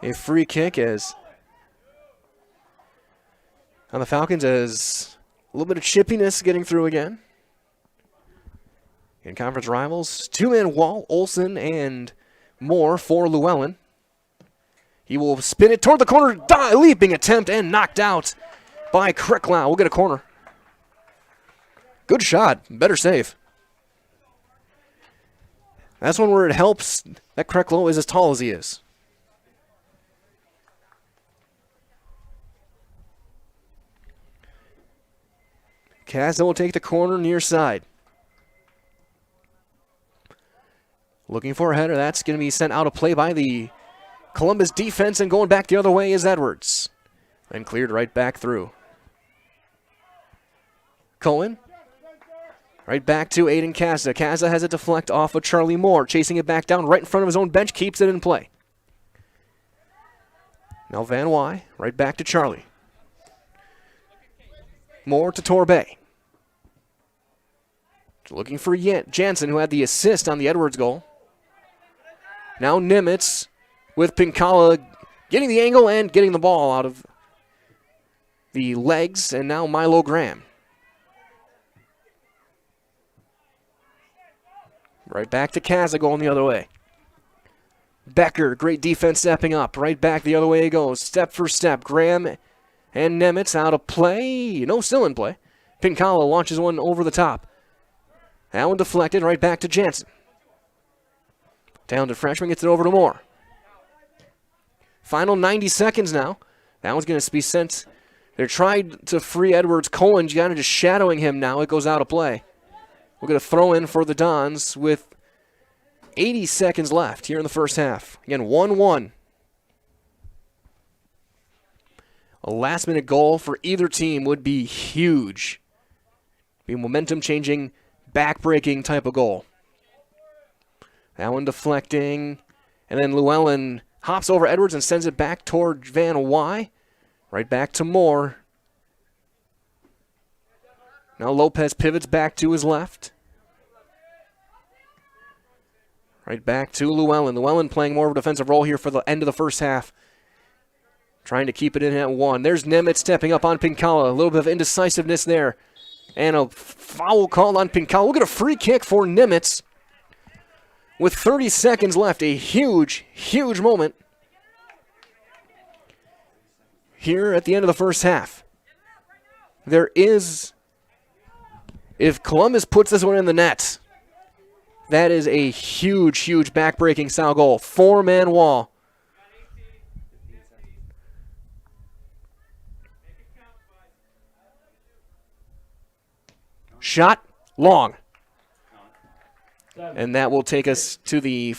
a free kick as on the Falcons, as a little bit of chippiness getting through again. In conference rivals, two-man wall, Olsen and Moore for Llewellyn. He will spin it toward the corner, leaping attempt, and knocked out by Krecklau. We'll get a corner. Good shot, better save. That's one where it helps that Kreklo is as tall as he is. Kazda will take the corner near side. Looking for a header. That's going to be sent out of play by the Columbus defense, and going back the other way is Edwards. And cleared right back through. Cohen. Right back to Aiden Kazda. Kazda has it deflect off of Charlie Moore. Chasing it back down right in front of his own bench. Keeps it in play. Now Van Wy. Right back to Charlie. Moore to Torbay. Looking for Jansen, who had the assist on the Edwards goal. Now Nimitz with Pinkala getting the angle and getting the ball out of the legs. And now Milo Graham. Right back to Kazda going the other way. Becker, great defense stepping up. Right back the other way he goes. Step for step. Graham and Nimitz out of play. No, still in play. Pinkala launches one over the top. That one deflected right back to Jansen. Down to freshman, gets it over to Moore. Final 90 seconds now. That one's going to be sent. They're trying to free Edwards. Cohen's kind of just shadowing him now. It goes out of play. We're going to throw in for the Dons with 80 seconds left here in the first half. Again, 1-1. A last-minute goal for either team would be huge. Be a momentum-changing, back-breaking type of goal. That one deflecting. And then Llewellyn hops over Edwards and sends it back toward Van Wy. Right back to Moore. Now Lopez pivots back to his left. Right back to Llewellyn. Llewellyn playing more of a defensive role here for the end of the first half. Trying to keep it in at 1. There's Nimitz stepping up on Pinkala. A little bit of indecisiveness there. And a foul call on Pinkala. We'll get a free kick for Nimitz. With 30 seconds left. A huge, huge moment here at the end of the first half. There is... If Columbus puts this one in the net, that is a huge, huge back-breaking style goal. 4-man wall. Shot long. And that will take us to the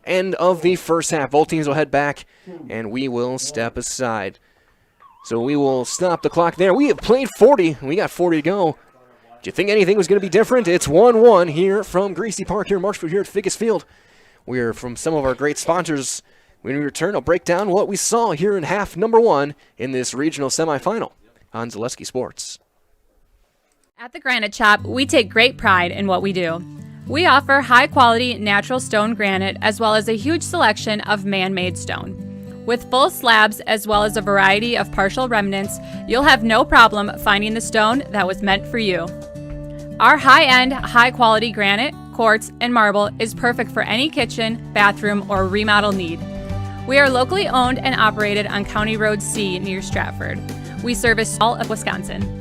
end of the first half. Both teams will head back, and we will step aside. So we will stop the clock there. We have played 40. We got 40 to go. Do you think anything was going to be different? It's 1-1 here from Greasy Park here in Marshfield here at Ficus Field. We're from some of our great sponsors. When we return, I'll break down what we saw here in half number 1 in this regional semifinal on Zaleski Sports. At the Granite Shop, we take great pride in what we do. We offer high-quality natural stone granite as well as a huge selection of man-made stone. With full slabs as well as a variety of partial remnants, you'll have no problem finding the stone that was meant for you. Our high-end, high-quality granite, quartz, and marble is perfect for any kitchen, bathroom, or remodel need. We are locally owned and operated on County Road C near Stratford. We service all of Wisconsin.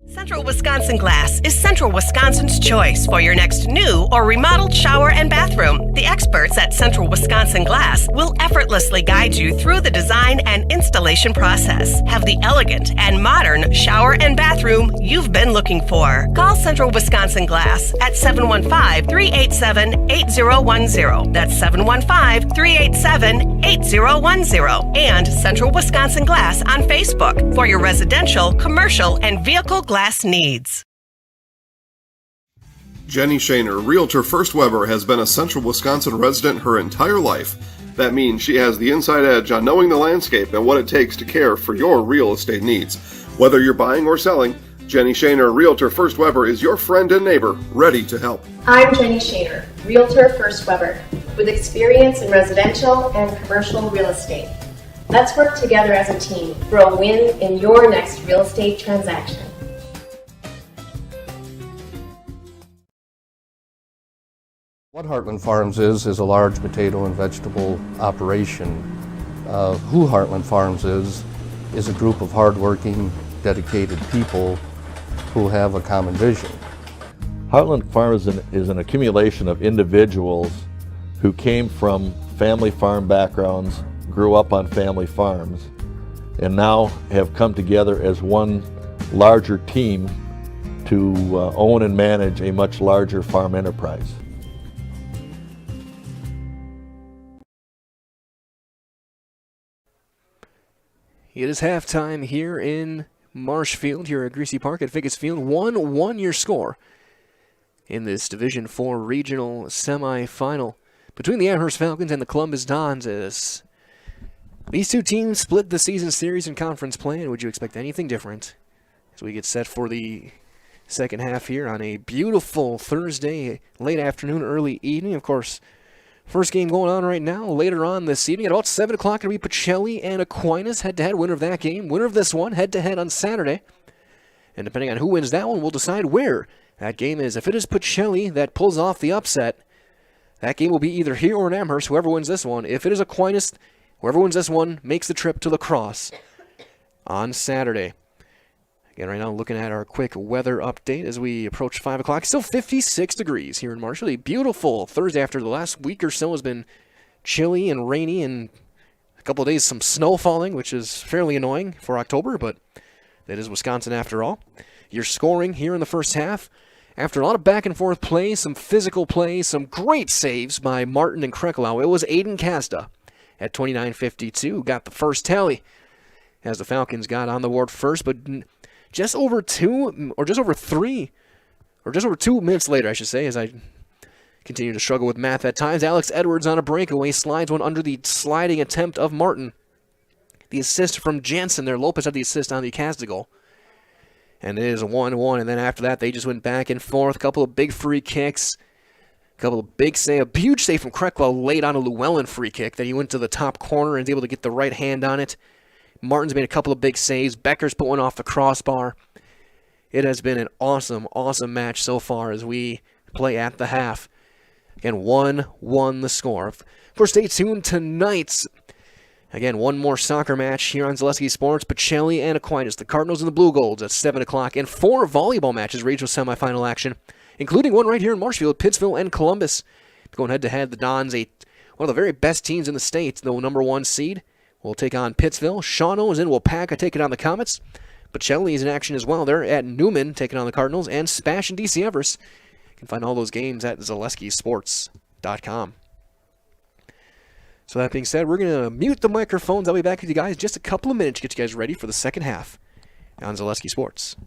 Central Wisconsin Glass is Central Wisconsin's choice for your next new or remodeled shower and bathroom. The experts at Central Wisconsin Glass will effortlessly guide you through the design and installation process. Have the elegant and modern shower and bathroom you've been looking for. Call Central Wisconsin Glass at 715-387-8010. That's 715-387-8010. And Central Wisconsin Glass on Facebook for your residential, commercial, and vehicle glass needs. Jenny Shaner, Realtor First Weber, has been a Central Wisconsin resident her entire life. That means she has the inside edge on knowing the landscape and what it takes to care for your real estate needs. Whether you're buying or selling, Jenny Shaner, Realtor First Weber, is your friend and neighbor, ready to help. I'm Jenny Shaner, Realtor First Weber, with experience in residential and commercial real estate. Let's work together as a team for a win in your next real estate transaction. What Heartland Farms is a large potato and vegetable operation. Who Heartland Farms is a group of hardworking, dedicated people who have a common vision. Heartland Farm is an accumulation of individuals who came from family farm backgrounds, grew up on family farms, and now have come together as one larger team to own and manage a much larger farm enterprise. It is halftime here in Marshfield, here at Greasy Park at Figgis Field. 1-1 your score in this Division IV regional semifinal between the Amherst Falcons and the Columbus Dons. As these two teams split the season series and conference play, and would you expect anything different as we get set for the second half here on a beautiful Thursday, late afternoon, early evening? Of course, first game going on right now. Later on this evening at about 7 o'clock, it'll be Pacelli and Aquinas head-to-head. Winner of that game, winner of this one, head-to-head on Saturday. And depending on who wins that one, we'll decide where that game is. If it is Pacelli that pulls off the upset, that game will be either here or in Amherst, whoever wins this one. If it is Aquinas, whoever wins this one makes the trip to La Crosse on Saturday. Again, right now looking at our quick weather update as we approach 5 o'clock. Still 56 degrees here in Marshall. A beautiful Thursday after the last week or so has been chilly and rainy, and a couple of days some snow falling, which is fairly annoying for October, but that is Wisconsin after all. Your scoring here in the first half, after a lot of back and forth play, some physical play, some great saves by Martin and Krecklau, it was Aiden Kasta at 29:52 got the first tally as the Falcons got on the board first, but just over 2 minutes later, I should say, as I continue to struggle with math at times, Alex Edwards on a breakaway slides one under the sliding attempt of Martin. The assist from Jansen there. Lopez had the assist on the Kasta goal. And it is a 1-1, and then after that, they just went back and forth. A couple of big free kicks. A couple of big saves. A huge save from Krecklau late on a Llewellyn free kick that he went to the top corner and was able to get the right hand on it. Martin's made a couple of big saves. Becker's put one off the crossbar. It has been an awesome, awesome match so far as we play at the half. Again, 1-1 the score. Of course, stay tuned tonight. Again, one more soccer match here on Zaleski Sports. Pacelli and Aquinas, the Cardinals and the Blue Golds at 7 o'clock. And 4 volleyball matches, regional semifinal action, including one right here in Marshfield, Pittsville and Columbus. Going head-to-head, the Dons, one of the very best teams in the state, the number 1 seed, will take on Pittsville. Shawano is in Wapaka taking on the Comets. Pacelli is in action as well. They're at Newman taking on the Cardinals. And Spash and DC Everest. You can find all those games at ZaleskiSports.com. So that being said, we're going to mute the microphones. I'll be back with you guys in just a couple of minutes to get you guys ready for the second half on Zaleski Sports.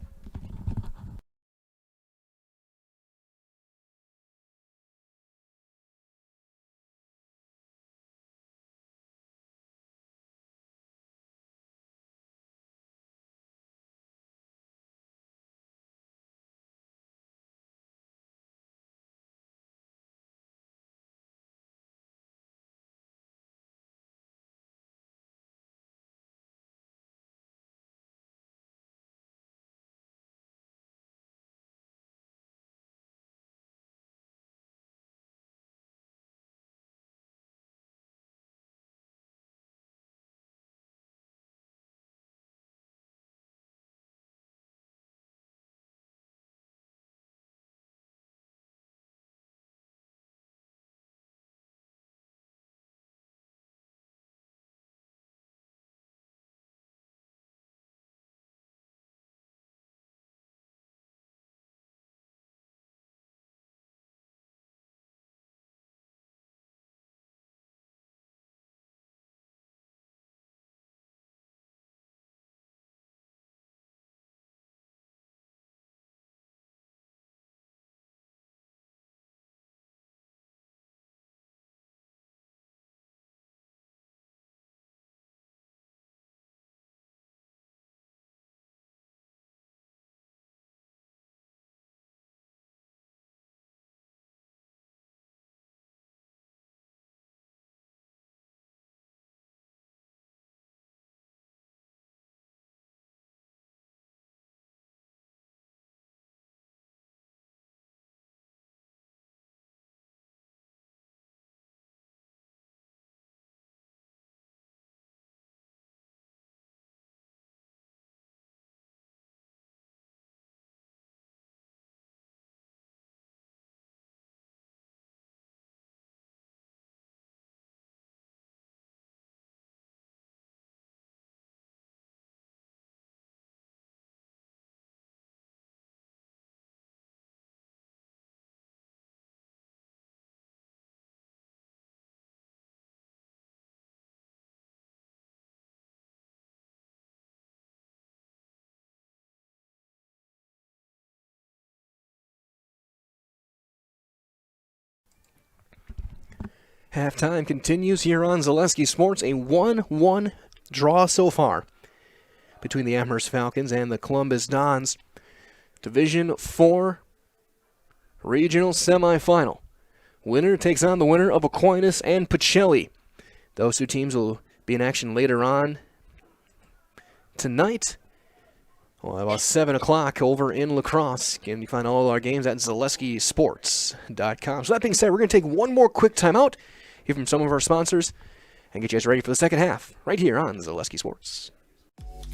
Halftime continues here on Zaleski Sports. A 1-1 draw so far between the Amherst Falcons and the Columbus Dons. Division 4 regional semifinal. Winner takes on the winner of Aquinas and Pacelli. Those two teams will be in action later on tonight. Well, about 7 o'clock over in La Crosse. Again, you find all our games at ZaleskiSports.com. So that being said, we're going to take one more quick timeout, hear from some of our sponsors, and get you guys ready for the second half right here on Zaleski Sports.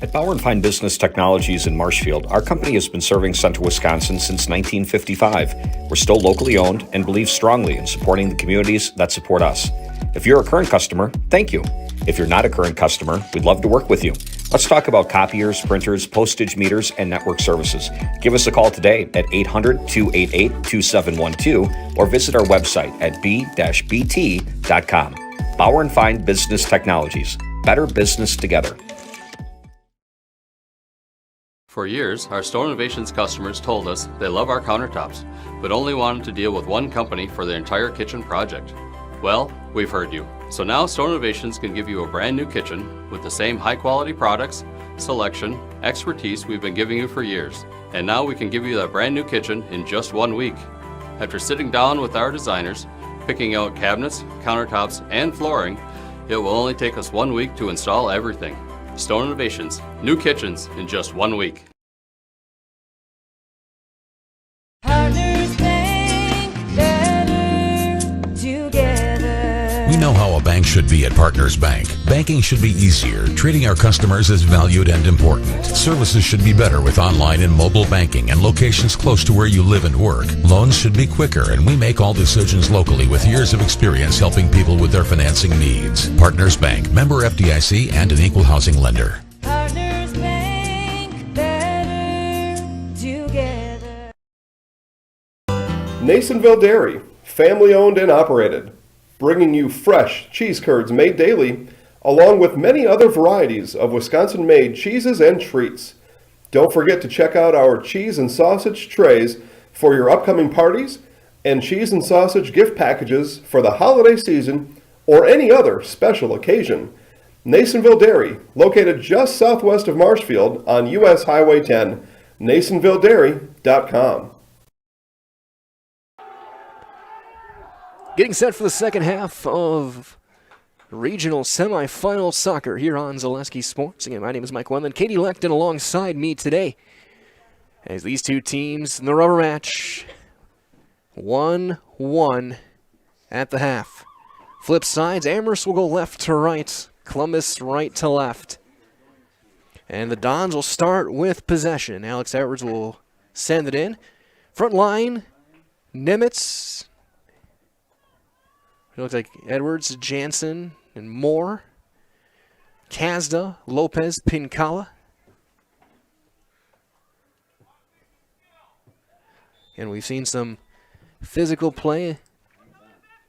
At Bauer & Fine Business Technologies in Marshfield, our company has been serving Central Wisconsin since 1955. We're still locally owned and believe strongly in supporting the communities that support us. If you're a current customer, thank you. If you're not a current customer, we'd love to work with you. Let's talk about copiers, printers, postage meters, and network services. Give us a call today at 800-288-2712 or visit our website at b-bt.com. Bauer & Fine Business Technologies. Better business together. For years, our Stone Innovations customers told us they love our countertops, but only wanted to deal with one company for their entire kitchen project. Well, we've heard you. So now Stone Innovations can give you a brand new kitchen with the same high quality products, selection, expertise we've been giving you for years. And now we can give you that brand new kitchen in just 1 week. After sitting down with our designers, picking out cabinets, countertops, and flooring, it will only take us 1 week to install everything. Stone Innovations, new kitchens in just 1 week. We know how a bank should be at Partners Bank. Banking should be easier. Treating our customers as valued and important. Services should be better with online and mobile banking and locations close to where you live and work. Loans should be quicker, and we make all decisions locally with years of experience helping people with their financing needs. Partners Bank, member FDIC, and an equal housing lender. Partners Bank, better together. Nasonville Dairy, family owned and operated, bringing you fresh cheese curds made daily, along with many other varieties of Wisconsin-made cheeses and treats. Don't forget to check out our cheese and sausage trays for your upcoming parties and cheese and sausage gift packages for the holiday season or any other special occasion. Nasonville Dairy, located just southwest of Marshfield on US Highway 10, NasonvilleDairy.com. Getting set for the second half of regional semifinal soccer here on Zaleski Sports. Again, my name is Mike Wendland. Katie Leckton alongside me today as these two teams in the rubber match. 1-1 at the half. Flip sides, Amherst will go left to right, Columbus right to left. And the Dons will start with possession. Alex Edwards will send it in. Front line, Nimitz. It looks like Edwards, Jansen, and Moore. Kazda, Lopez, Pincala. And we've seen some physical play.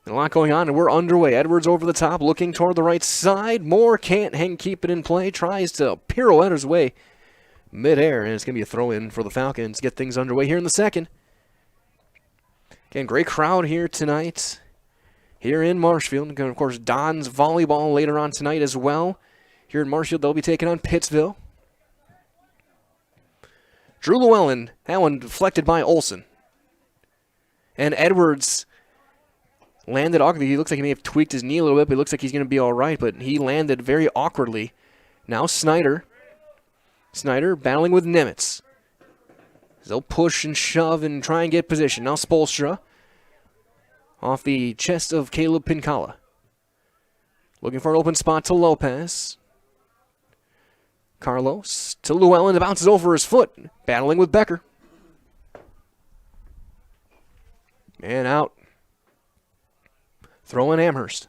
A lot going on, and we're underway. Edwards over the top, looking toward the right side. Moore can't keep it in play. Tries to pirouette his way midair, and it's going to be a throw-in for the Falcons. Get things underway here in the second. Again, great crowd here tonight. Here in Marshfield. And of course, Don's volleyball later on tonight as well. Here in Marshfield, they'll be taking on Pittsville. Drew Llewellyn, that one deflected by Olsen. And Edwards landed awkwardly. He looks like he may have tweaked his knee a little bit, but it looks like he's going to be all right. But he landed very awkwardly. Now Snyder. Snyder battling with Nimitz. They'll push and shove and try and get position. Now Spolstra. Off the chest of Caleb Pincala. Looking for an open spot to Lopez. Carlos to Llewellyn. It bounces over his foot. Battling with Becker. And out. Throw in Amherst.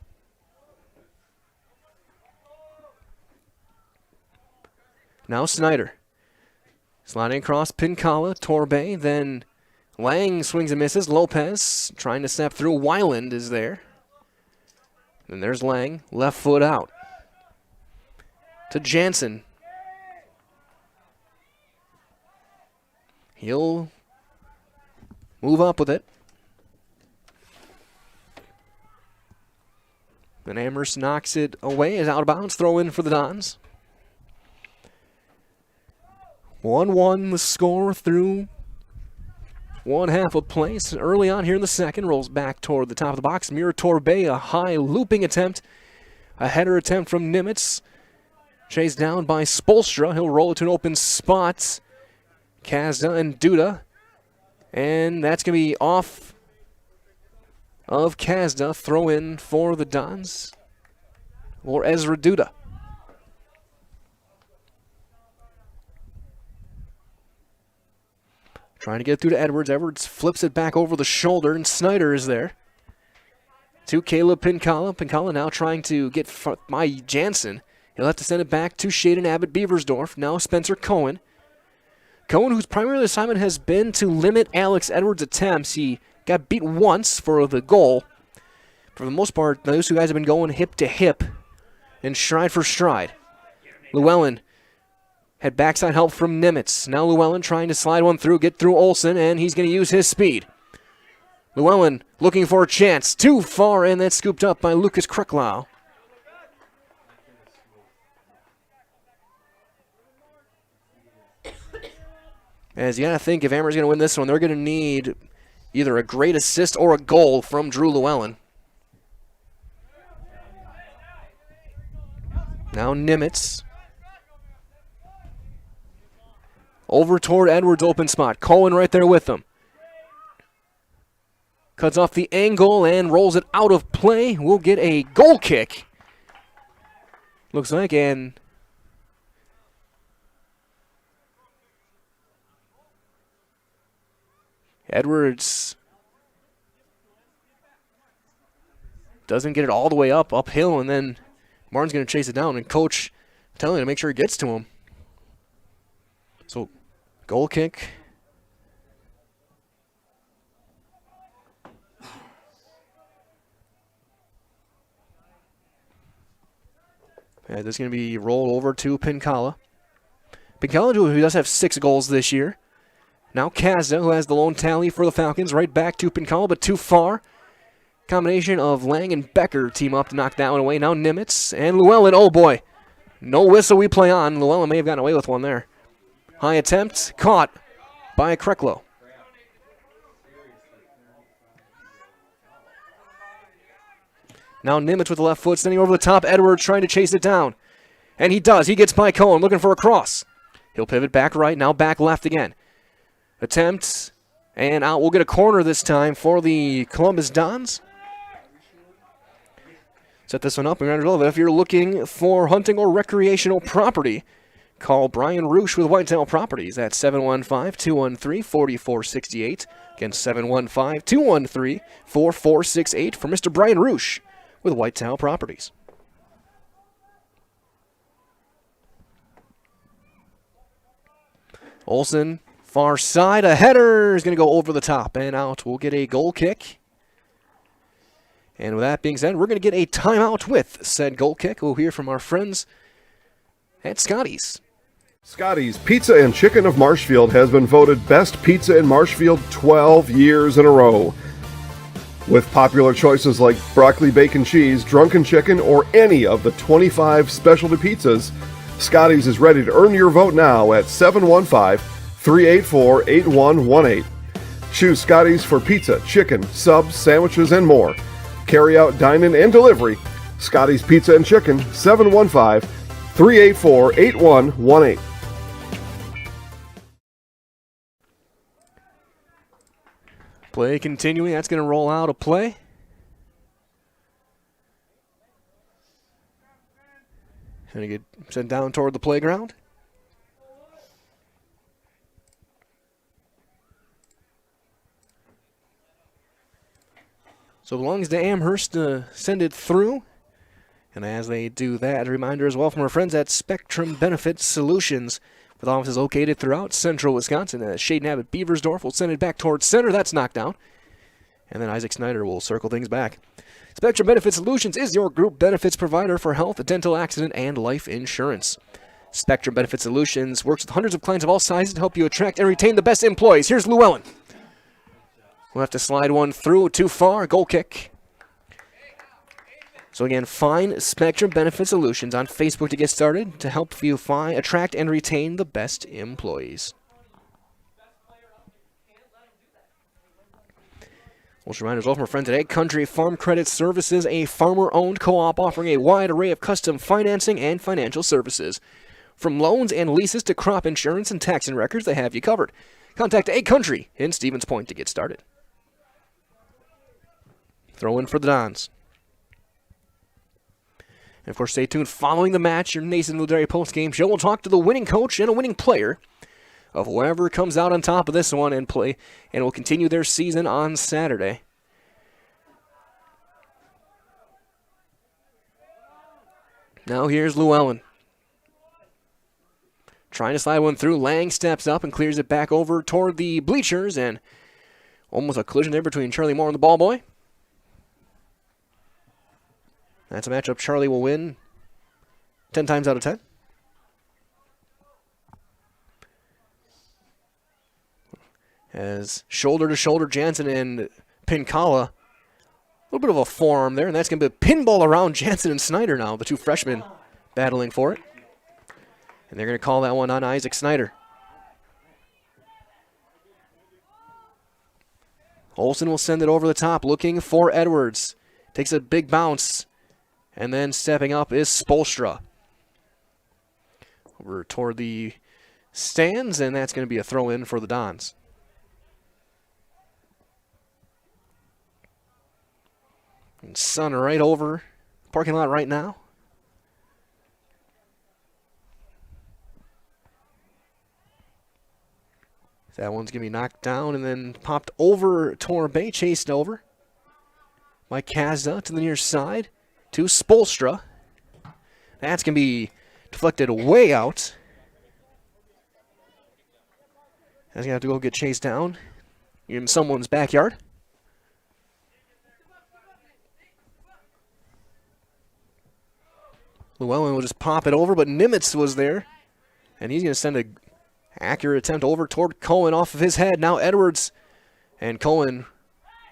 Now Snyder. Sliding across Pincala. Torbe. Then Lang swings and misses. Lopez trying to step through. Weiland is there. And there's Lang. Left foot out. To Jansen. He'll move up with it. And Amherst knocks it away as out of bounds. Throw in for the Dons. 1-1 the score through one half of play. So early on here in the second, rolls back toward the top of the box. Mira Torbe, a high looping attempt. A header attempt from Nimitz. Chased down by Spolstra. He'll roll it to an open spot. Kazda and Duda. And that's going to be off of Kazda. Throw in for the Dons. Or Ezra Duda. Trying to get through to Edwards. Edwards flips it back over the shoulder, and Snyder is there. To Caleb Pincala. Pincala now trying to get by Jansen. He'll have to send it back to Shaden Abbott Beaversdorf. Now Spencer Cohen. Cohen, whose primary assignment has been to limit Alex Edwards' attempts. He got beat once for the goal. For the most part, those two guys have been going hip to hip and stride for stride. Llewellyn had backside help from Nimitz. Now Llewellyn trying to slide one through, get through Olsen, and he's going to use his speed. Llewellyn looking for a chance. Too far, and that's scooped up by Lucas Kricklau. As you got to think, if Amherst is going to win this one, they're going to need either a great assist or a goal from Drew Llewellyn. Now Nimitz. Over toward Edwards' open spot. Cohen right there with them. Cuts off the angle and rolls it out of play. We'll get a goal kick. Looks like, and Edwards doesn't get it all the way uphill, and then Martin's going to chase it down, and coach telling him to make sure he gets to him. So, goal kick. This is going to be rolled over to Pincala. Pincala, who does have 6 goals this year. Now Kazda, who has the lone tally for the Falcons, right back to Pincala, but too far. Combination of Lang and Becker team up to knock that one away. Now Nimitz and Llewellyn. Oh boy, no whistle we play on. Llewellyn may have gotten away with one there. High attempt, caught by Krecklow. Now Nimitz with the left foot, standing over the top. Edwards trying to chase it down. And he does. He gets by Cohen, looking for a cross. He'll pivot back right, now back left again. Attempt, and out. We'll get a corner this time for the Columbus Dons. Set this one up. If you're looking for hunting or recreational property, call Brian Roosh with Whitetail Properties at 715-213-4468. Again, 715-213-4468 for Mr. Brian Roosh with Whitetail Properties. Olsen, far side, a header is going to go over the top and out. We'll get a goal kick. And with that being said, we're going to get a timeout with said goal kick. We'll hear from our friends at Scotty's. Scotty's Pizza and Chicken of Marshfield has been voted Best Pizza in Marshfield 12 years in a row. With popular choices like broccoli, bacon, cheese, drunken chicken, or any of the 25 specialty pizzas, Scotty's is ready to earn your vote now at 715-384-8118. Choose Scotty's for pizza, chicken, subs, sandwiches, and more. Carry out, dine-in, and delivery. Scotty's Pizza and Chicken, 715-384-8118. Play continuing. That's going to roll out a play. Going to get sent down toward the playground. So it belongs to Amherst to send it through. And as they do that, a reminder as well from our friends at Spectrum Benefit Solutions, with offices located throughout central Wisconsin. Shaden Abbott Beaversdorf will send it back towards center. That's knocked down. And then Isaac Snyder will circle things back. Spectrum Benefit Solutions is your group benefits provider for health, dental, accident, and life insurance. Spectrum Benefit Solutions works with hundreds of clients of all sizes to help you attract and retain the best employees. Here's Llewellyn. We'll have to slide one through, too far. Goal kick. So again, find Spectrum Benefit Solutions on Facebook to get started to help you attract and retain the best employees. Also, reminders all from our friends at Egg Country Farm Credit Services, a farmer-owned co-op offering a wide array of custom financing and financial services. From loans and leases to crop insurance and tax and records, they have you covered. Contact Egg Country in Stevens Point to get started. Throw in for the Dons. And of course, stay tuned. Following the match, your Nasonville Dairy post-game show will talk to the winning coach and a winning player of whoever comes out on top of this one and will continue their season on Saturday. Now here's Llewellyn. Trying to slide one through. Lang steps up and clears it back over toward the bleachers, and almost a collision there between Charlie Moore and the ball boy. That's a matchup Charlie will win 10 times out of 10. As shoulder-to-shoulder, Jansen and Pincala. A little bit of a forearm there, and that's going to be a pinball around Jansen and Snyder now, the two freshmen battling for it. And they're going to call that one on Isaac Snyder. Olsen will send it over the top, looking for Edwards. Takes a big bounce, and then stepping up is Spolstra. Over toward the stands, and that's going to be a throw-in for the Dons. And sun right over parking lot right now. That one's going to be knocked down and then popped over Torbe, chased over by Kazda to the near side to Spolstra. That's going to be deflected way out. That's going to have to go get chased down in someone's backyard. Llewellyn will just pop it over, but Nimitz was there. And he's going to send an accurate attempt over toward Cohen off of his head. Now Edwards. And Cohen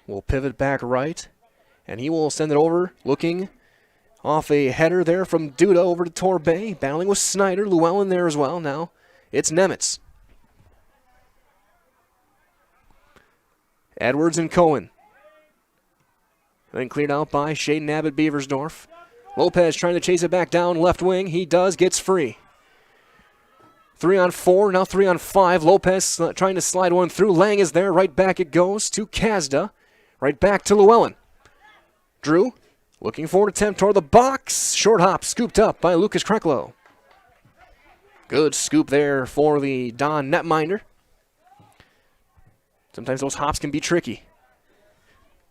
will pivot back right. And he will send it over, looking off a header there from Duda over to Torbe. Battling with Snyder. Llewellyn there as well. Now it's Nimitz. Edwards and Cohen. Then cleared out by Shaden Abbott Beaversdorf. Lopez trying to chase it back down left wing. He does, gets free. 3-on-4, now 3-on-5. Lopez trying to slide one through. Lang is there. Right back it goes to Kazda. Right back to Llewellyn. Drew looking for an attempt toward the box. Short hop scooped up by Lucas Kreklow. Good scoop there for the Don netminder. Sometimes those hops can be tricky.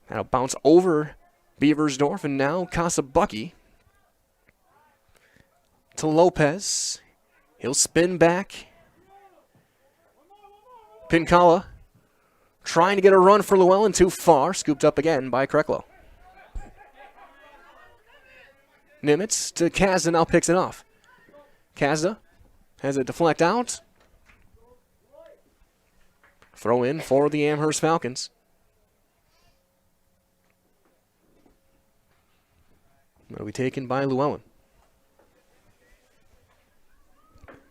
That'll bounce over Beaversdorf, and now Kasabucky to Lopez. He'll spin back. Pincala trying to get a run for Llewellyn, too far. Scooped up again by Kreklow. Nimitz to Kazda, now picks it off. Kazda has it deflect out. Throw in for the Amherst Falcons. That'll be taken by Llewellyn.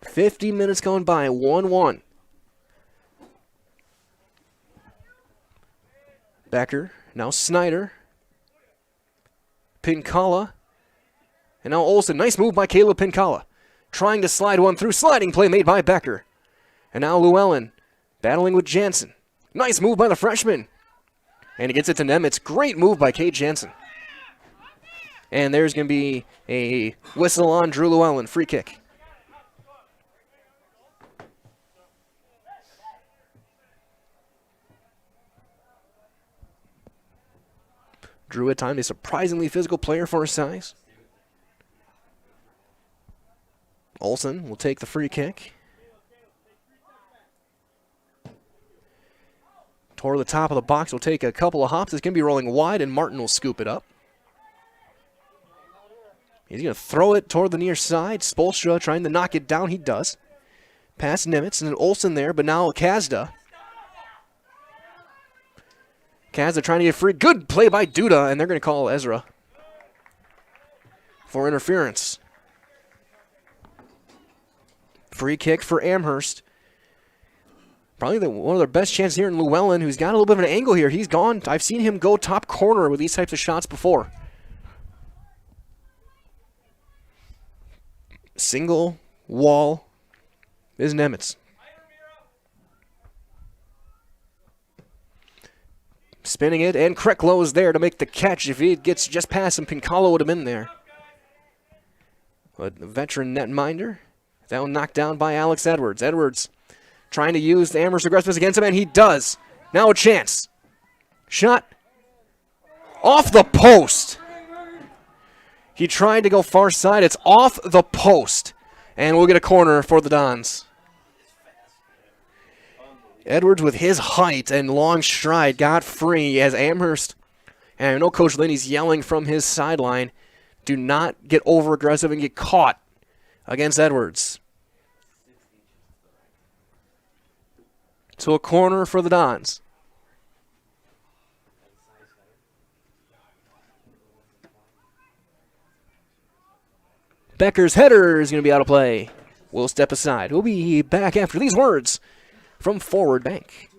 50 minutes going by, 1-1. Becker, now Snyder. Pincala. And now Olsen. Nice move by Caleb Pincala. Trying to slide one through. Sliding play made by Becker. And now Llewellyn battling with Jansen. Nice move by the freshman. And he gets it to Nemitz. Great move by Cade Jansen. And there's going to be a whistle on Drew Llewellyn. Free kick. Drew at times a surprisingly physical player for his size. Olsen will take the free kick. Toward the top of the box will take a couple of hops. It's going to be rolling wide, and Martin will scoop it up. He's going to throw it toward the near side. Spolstra trying to knock it down. He does. Past Nimitz, and then Olsen there, but now Kazda. Kazda trying to get free. Good play by Duda, and they're going to call Ezra. for interference. Free kick for Amherst. Probably one of their best chances here in Llewellyn, who's got a little bit of an angle here. He's gone. I've seen him go top corner with these types of shots before. Single wall is Nemitz. Spinning it, and Krecklow is there to make the catch. If he gets just past him, Pincalo would have been there. But the veteran netminder, that one knocked down by Alex Edwards. Edwards trying to use the Amherst aggressiveness against him, and he does. Now a chance. Shot off the post. He tried to go far side. It's off the post. And we'll get a corner for the Dons. Edwards, with his height and long stride, got free as Amherst, and I know Coach Linney's yelling from his sideline, do not get over aggressive and get caught against Edwards. So a corner for the Dons. Becker's header is going to be out of play. We'll step aside. We'll be back after these words from Forward Bank.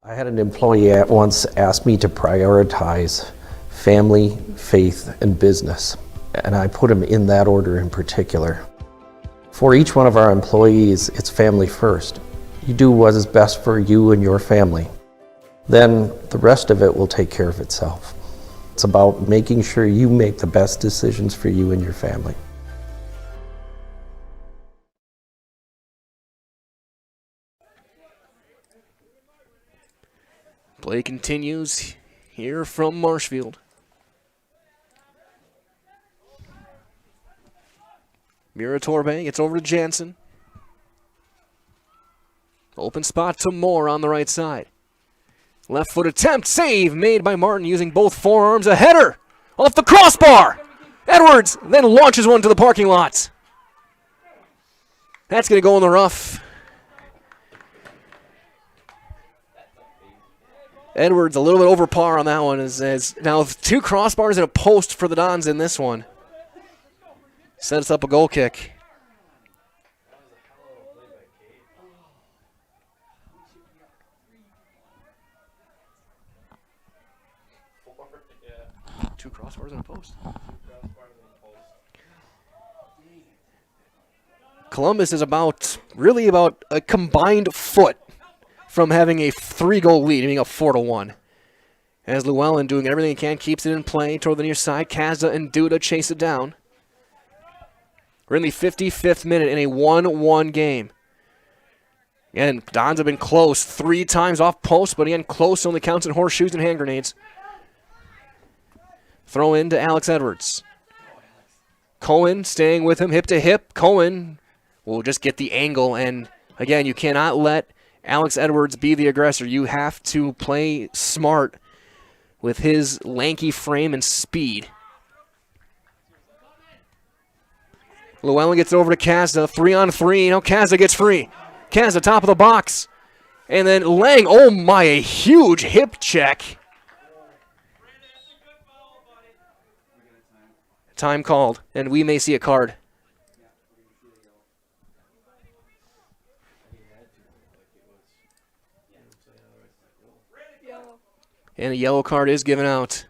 I had an employee at once ask me to prioritize family, faith, and business, and I put them in that order in particular. For each one of our employees, it's family first. You do what is best for you and your family. Then the rest of it will take care of itself. It's about making sure you make the best decisions for you and your family. Play continues here from Marshfield. Mira Torbe gets over to Jansen. Open spot to Moore on the right side. Left foot attempt, save made by Martin using both forearms. A header off the crossbar. Edwards then launches one to the parking lot. That's going to go in the rough. Edwards a little bit over par on that one. As now 2 crossbars and a post for the Dons in this one. Sets up a goal kick. Two crossbars and a post. Columbus is really about a combined foot from having a 3-goal lead, being a 4-1. As Llewellyn, doing everything he can, keeps it in play toward the near side. Kazda and Duda chase it down. We're in the 55th minute in a 1-1 game. Again, Dons have been close 3 times off post, but again, close only counts in horseshoes and hand grenades. Throw in to Alex Edwards. Cohen staying with him, hip to hip. Cohen will just get the angle, and again, you cannot let Alex Edwards be the aggressor. You have to play smart with his lanky frame and speed. Llewellyn gets over to Kazda, 3-on-3. Now Kazda gets free. Kazda top of the box. And then Lang, oh my, a huge hip check. Time called, and we may see a card. And a yellow card is given out.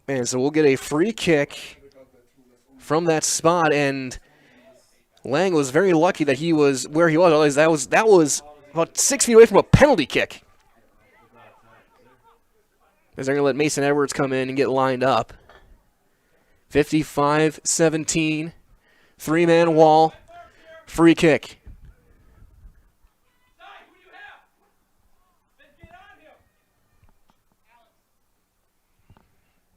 And so we'll get a free kick from that spot, and Lang was very lucky that he was where he was. Otherwise, that was about 6 feet away from a penalty kick. As they're going to let Mason Edwards come in and get lined up. 55-17, 3-man wall, free kick.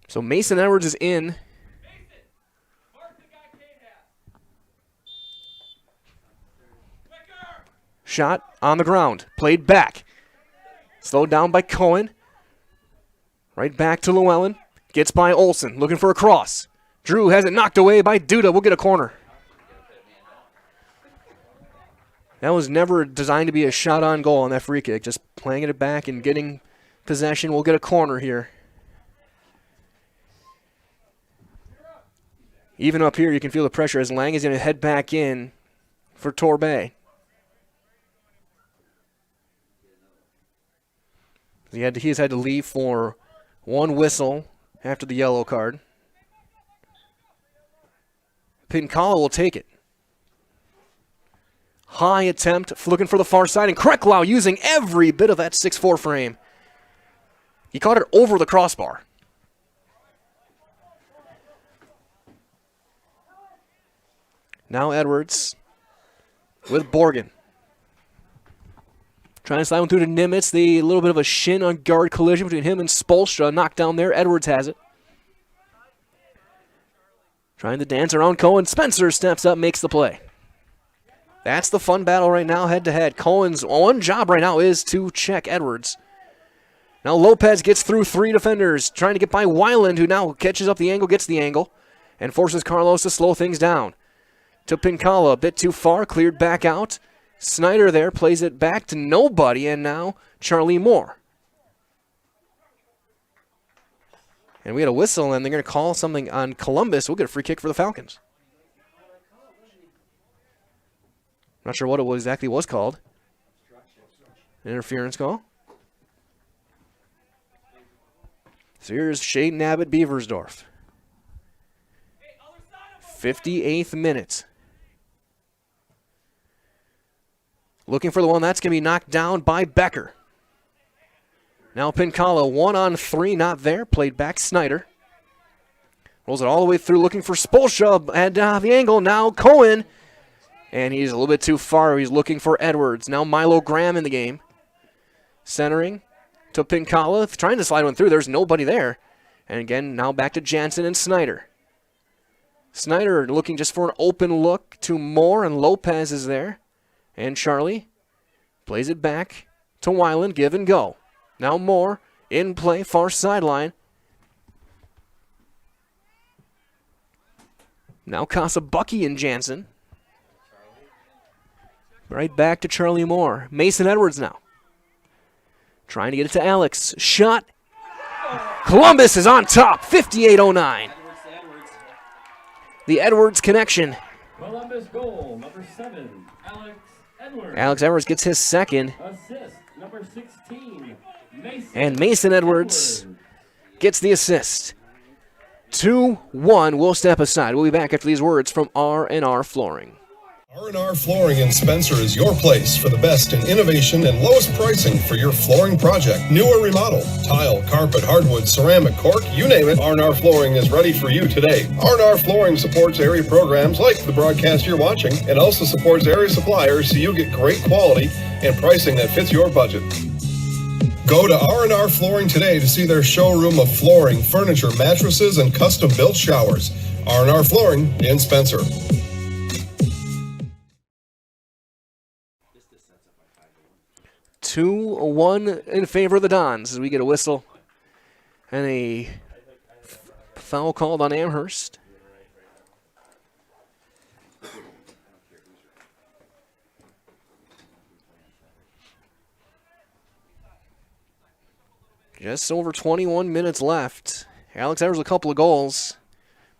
So Mason Edwards is in. Shot on the ground, played back. Slowed down by Cohen. Right back to Llewellyn. Gets by Olsen, looking for a cross. Drew has it knocked away by Duda. We'll get a corner. That was never designed to be a shot on goal on that free kick. Just playing it back and getting possession. We'll get a corner here. Even up here, you can feel the pressure as Lang is going to head back in for Torbay. He has had to leave for one whistle after the yellow card. Pincala will take it. High attempt, looking for the far side, and Krecklau using every bit of that 6'4" frame. He caught it over the crossbar. Now Edwards with Borgen. Trying to slide one through to Nimitz. The little bit of a shin on guard collision between him and Spolstra. Knocked down there. Edwards has it. Trying to dance around Cohen. Spencer steps up, makes the play. That's the fun battle right now, head-to-head. Cohen's one job right now is to check Edwards. Now Lopez gets through 3 defenders, trying to get by Weiland, who now catches up the angle, gets the angle, and forces Carlos to slow things down. To Pincala, a bit too far, cleared back out. Snyder there plays it back to nobody, and now Charlie Moore. And we had a whistle, and they're going to call something on Columbus. We'll get a free kick for the Falcons. Not sure what it exactly was called. An interference call. So here's Shaden Abbott Beaversdorf. 58th minute. Looking for the one that's going to be knocked down by Becker. Now Pincala, 1-on-3, not there. Played back Snyder. Rolls it all the way through, looking for Spolstra at the angle. Now Cohen. And he's a little bit too far. He's looking for Edwards. Now Milo Graham in the game. Centering to Pincala. Trying to slide one through. There's nobody there. And again, now back to Jansen and Snyder. Snyder looking just for an open look to Moore, and Lopez is there. And Charlie plays it back to Weiland. Give and go. Now Moore in play, far sideline. Now Casabucky and Jansen. Right back to Charlie Moore. Mason Edwards now. Trying to get it to Alex. Shot. Columbus is on top. 58-09. The Edwards connection. Columbus goal, number 7, Alex Edwards. Alex Edwards gets his second. Assist, number 16, Mason. And Mason Edwards gets the assist. 2-1. We'll step aside. We'll be back after these words from R&R Flooring. R&R Flooring in Spencer is your place for the best in innovation and lowest pricing for your flooring project. New or remodel, tile, carpet, hardwood, ceramic, cork, you name it, R&R Flooring is ready for you today. R&R Flooring supports area programs like the broadcast you're watching and also supports area suppliers so you get great quality and pricing that fits your budget. Go to R&R Flooring today to see their showroom of flooring, furniture, mattresses, and custom-built showers. R&R Flooring in Spencer. 2-1 in favor of the Dons as we get a whistle and a foul called on Amherst. Just over 21 minutes left. Alex Edwards a couple of goals,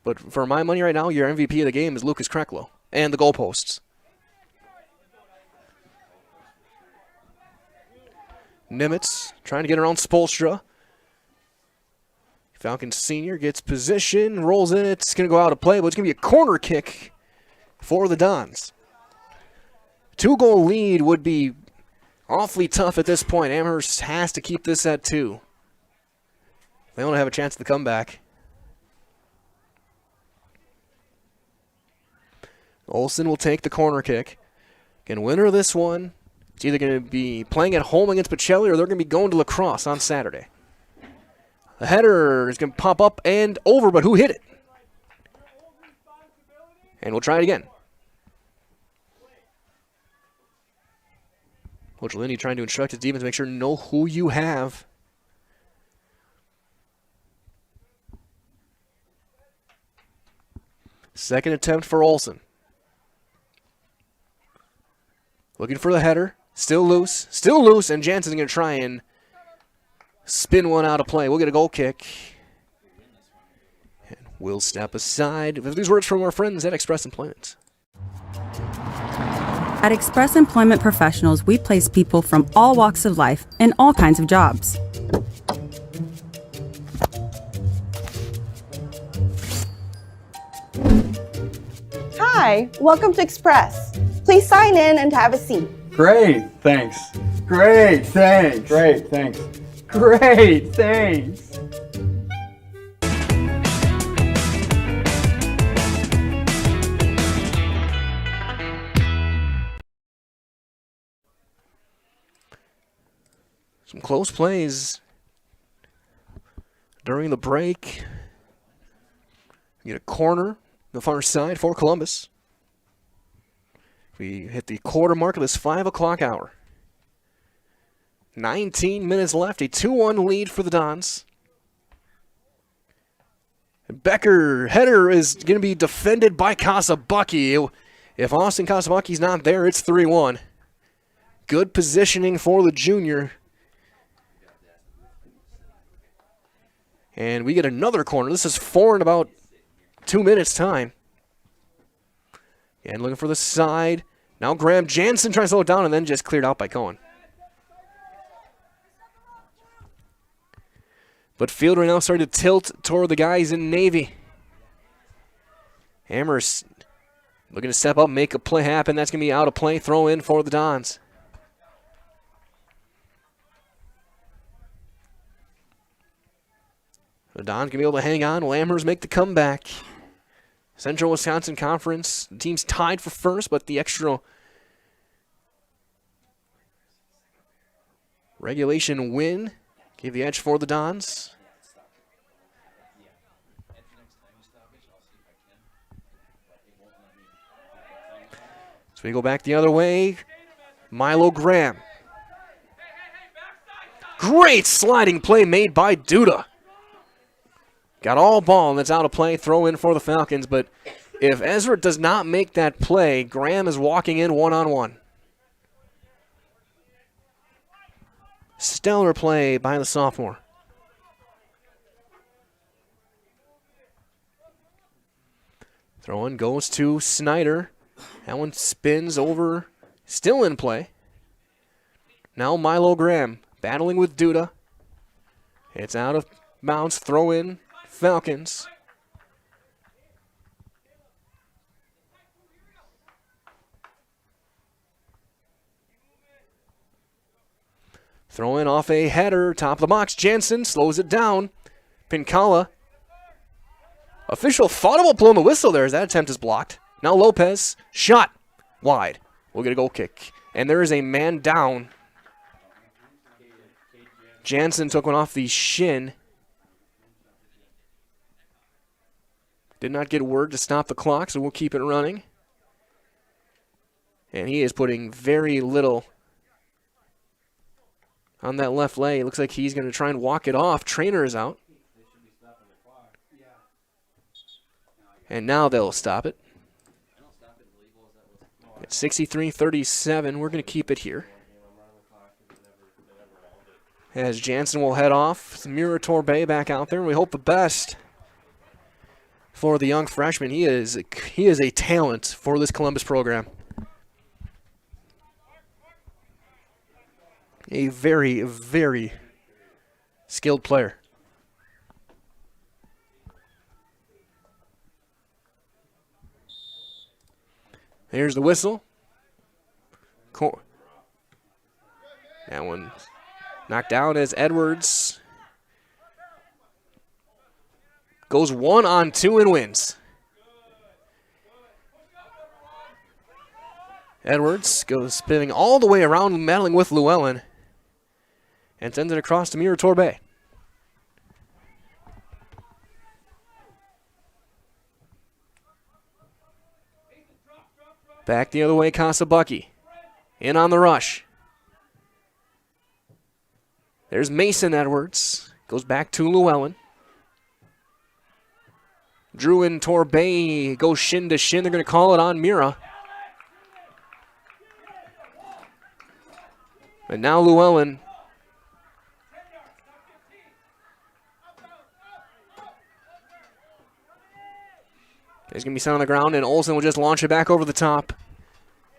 but for my money right now, your MVP of the game is Lucas Krecklau and the goalposts. Nimitz trying to get around Spolstra. Falcons senior gets position, rolls it. It's going to go out of play, but it's going to be a corner kick for the Dons. 2-goal lead would be awfully tough at this point. Amherst has to keep this at 2. They want to have a chance to come back. Olsen will take the corner kick. Can winner of this one. It's either going to be playing at home against Pacelli or they're going to be going to La Crosse on Saturday. The header is going to pop up and over, but who hit it? And we'll try it again. Coach Lindy trying to instruct his defense to make sure you know who you have. Second attempt for Olsen. Looking for the header. Still loose, and Jansen's going to try and spin one out of play. We'll get a goal kick. And will step aside with these words from our friends at Express Employment. At Express Employment Professionals, we place people from all walks of life in all kinds of jobs. Hi, welcome to Express. Please sign in and have a seat. Great, thanks. Great, thanks. Great, thanks. Great, thanks. Some close plays during the break. We get a corner on the far side for Columbus. We hit the quarter mark of this 5 o'clock hour. 19 minutes left, a 2-1 lead for the Dons. Becker header is going to be defended by Kasabucky. If Austin Kasabucky's not there, it's 3-1. Good positioning for the junior. And we get another corner. This is 4 in about 2 minutes' time. And looking for the side. Now Graham Jansen trying to slow it down and then just cleared out by Cohen. But field right now starting to tilt toward the guys in Navy. Amherst looking to step up, make a play happen. That's going to be out of play. Throw in for the Dons. The Dons going to be able to hang on. Will Amherst make the comeback? Central Wisconsin Conference. The team's tied for first, but the extra regulation win gave the edge for the Dons. So we go back the other way. Milo Graham. Great sliding play made by Duda. Got all ball, and it's out of play. Throw in for the Falcons, but if Ezra does not make that play, Graham is walking in one-on-one. Stellar play by the sophomore. Throw in goes to Snyder. That one spins over, still in play. Now Milo Graham battling with Duda. It's out of bounds, throw in. Falcons. Throw in off a header, top of the box. Jansen slows it down. Pincala. Official thought about blowing the whistle there as that attempt is blocked. Now Lopez, shot wide. We'll get a goal kick. And there is a man down. Jansen took one off the shin. Did not get word to stop the clock, so we'll keep it running. And he is putting very little on that left leg. It looks like he's going to try and walk it off. Trainer is out. And now they'll stop it. At 63-37, we're going to keep it here. As Jansen will head off. Mira Torbay back out there. We hope the best for the young freshman. He is a talent for this Columbus program. A very, very skilled player. Here's the whistle. That one knocked down as Edwards goes 1-on-2 and wins. Edwards goes spinning all the way around, battling with Llewellyn, and sends it across to Mira Torbay. Back the other way, Kasabucky. In on the rush. There's Mason Edwards. Goes back to Llewellyn. Drew and Torbay go shin to shin. They're going to call it on Mira. And now Llewellyn. It's going to be set on the ground, and Olsen will just launch it back over the top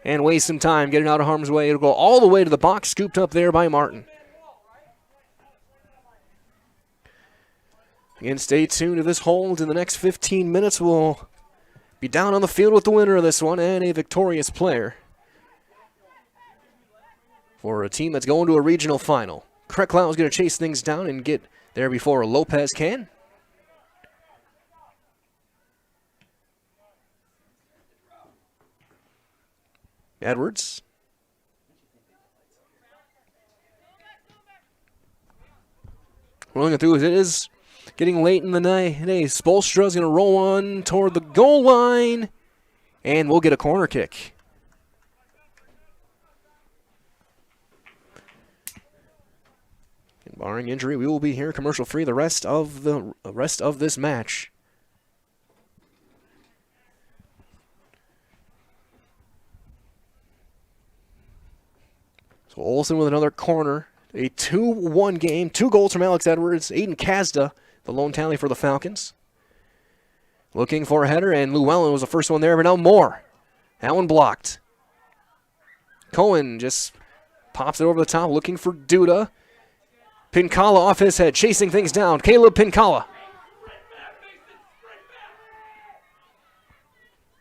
and waste some time getting out of harm's way. It'll go all the way to the box, scooped up there by Martin. Again, stay tuned to this hold. In the next 15 minutes, we'll be down on the field with the winner of this one and a victorious player for a team that's going to a regional final. Krecklau is going to chase things down and get there before Lopez can. Edwards. Rolling it through as it is getting late in the night. Hey, Spolstra's going to roll on toward the goal line, and we'll get a corner kick. And barring injury, we will be here commercial free the rest of this match. So Olsen with another corner. A 2-1 game. 2 goals from Alex Edwards. Aiden Kazda, the lone tally for the Falcons. Looking for a header, and Llewellyn was the first one there, but now Moore. That one blocked. Cohen just pops it over the top, looking for Duda. Pincala off his head, chasing things down. Caleb Pincala.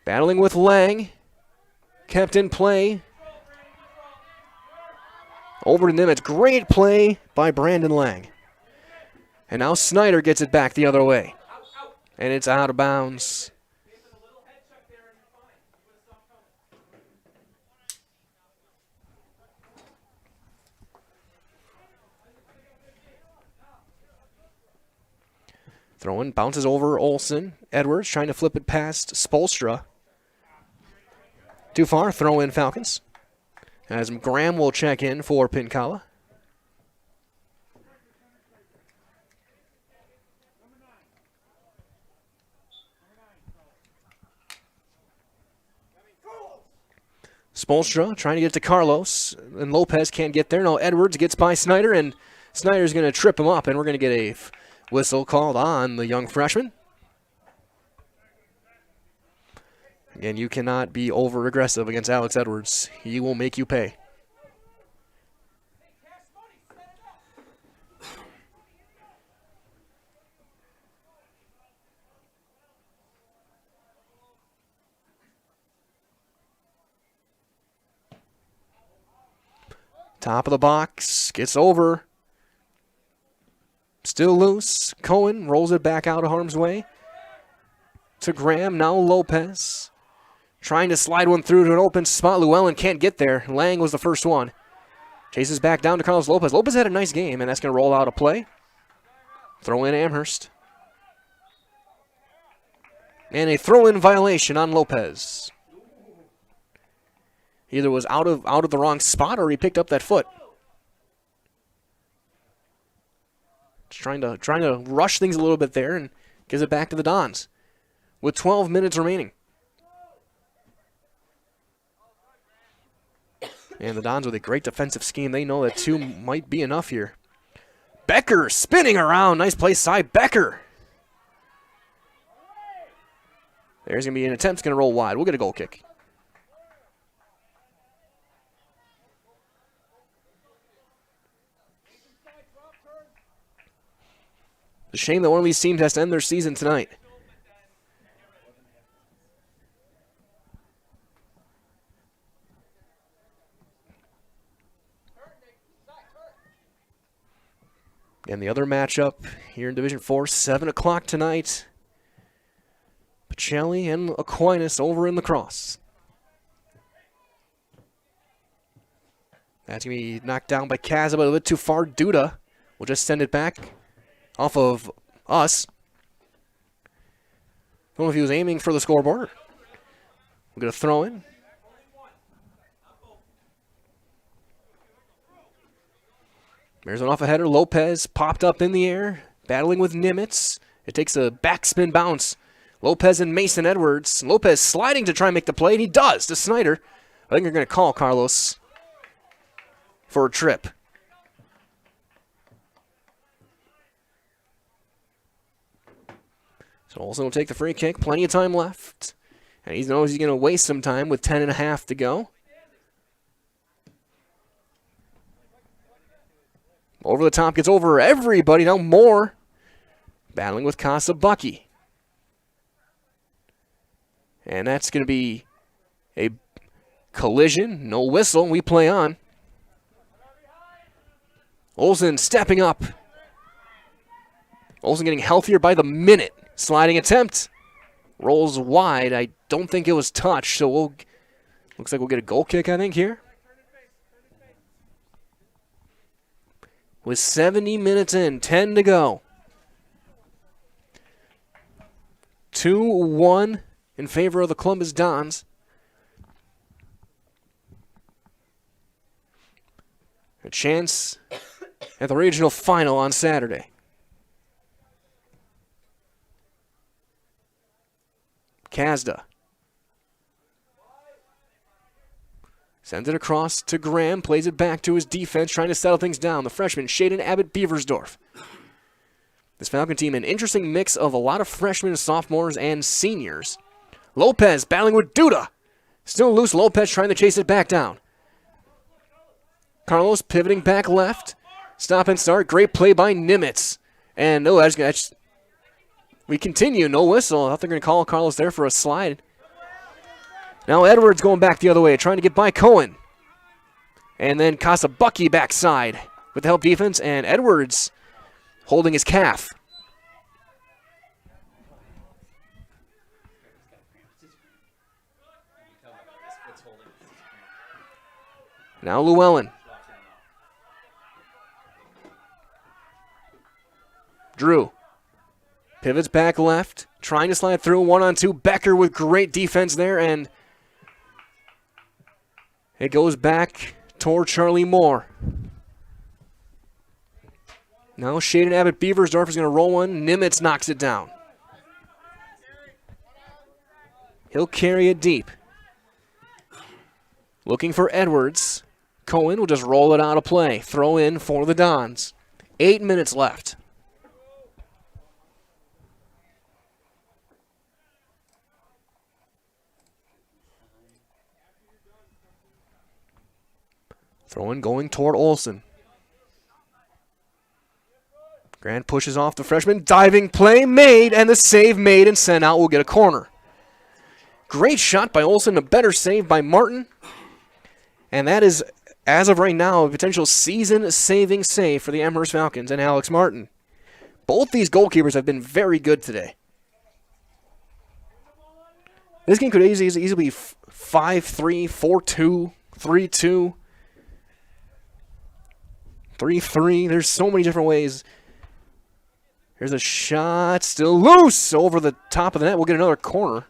Battling with Lang. Kept in play. Over to Nimitz. Great play by Brandon Lang. And now Snyder gets it back the other way. And it's out of bounds. Throw-in, bounces over Olsen. Edwards trying to flip it past Spolstra. Too far, throw-in Falcons. As Graham will check in for Pincala. Spolstra trying to get to Carlos, and Lopez can't get there. No, Edwards gets by Snyder, and Snyder's going to trip him up, and we're going to get a whistle called on the young freshman. Again, you cannot be over-aggressive against Alex Edwards. He will make you pay. Top of the box, gets over. Still loose. Cohen rolls it back out of harm's way. To Graham, now Lopez. Trying to slide one through to an open spot. Llewellyn can't get there. Lang was the first one. Chases back down to Carlos Lopez. Lopez had a nice game, and that's going to roll out a play. Throw in Amherst. And a throw-in violation on Lopez. Either was out of the wrong spot or he picked up that foot. Just trying to rush things a little bit there and gives it back to the Dons with 12 minutes remaining. And the Dons with a great defensive scheme. They know that 2 might be enough here. Becker spinning around. Nice play side. Becker. There's going to be an attempt. It's going to roll wide. We'll get a goal kick. It's a shame that one of these teams has to end their season tonight. And the other matchup here in Division 4, 7 o'clock tonight. Pacelli and Aquinas over in La Crosse. That's going to be knocked down by Kaz, but a bit too far. Duda will just send it back off of us. Don't know if he was aiming for the scoreboard. We're going to throw in. There's an off a header. Lopez popped up in the air, battling with Nimitz. It takes a backspin bounce. Lopez and Mason Edwards. Lopez sliding to try and make the play, and he does to Snyder. I think they're going to call Carlos for a trip. So Olsen will take the free kick. Plenty of time left. And he knows he's going to waste some time with 10.5 to go. Over the top, gets over everybody. Now Moore battling with Kasabucky. And that's going to be a collision. No whistle. We play on. Olsen stepping up. Olsen getting healthier by the minute. Sliding attempt. Rolls wide. I don't think it was touched, so looks like we'll get a goal kick, I think, here. With 70 minutes in, 10 to go. 2-1 in favor of the Columbus Dons. A chance at the regional final on Saturday. Kazda sends it across to Graham, plays it back to his defense, trying to settle things down. The freshman, Shaden Abbott-Beaversdorf. This Falcon team, an interesting mix of a lot of freshmen, sophomores, and seniors. Lopez battling with Duda. Still loose, Lopez trying to chase it back down. Carlos pivoting back left. Stop and start, great play by Nimitz. And no, we continue, no whistle. I thought they were going to call Carlos there for a slide. Now Edwards going back the other way, trying to get by Cohen. And then Kasabucky backside with the help defense, and Edwards holding his calf. Now Llewellyn. Drew. Pivots back left, trying to slide through, 1-on-2. Becker with great defense there, and it goes back toward Charlie Moore. Now Shaden Abbott-Beaversdorf is going to roll one. Nimitz knocks it down. He'll carry it deep. Looking for Edwards. Cohen will just roll it out of play. Throw in for the Dons. 8 minutes left. Throwing going toward Olsen. Grant pushes off the freshman. Diving play made, and the save made and sent out will get a corner. Great shot by Olsen, a better save by Martin. And that is, as of right now, a potential season-saving save for the Amherst Falcons and Alex Martin. Both these goalkeepers have been very good today. This game could easily be 5-3, 4-2, 3-2. 3-3. There's so many different ways. Here's a shot. Still loose over the top of the net. We'll get another corner.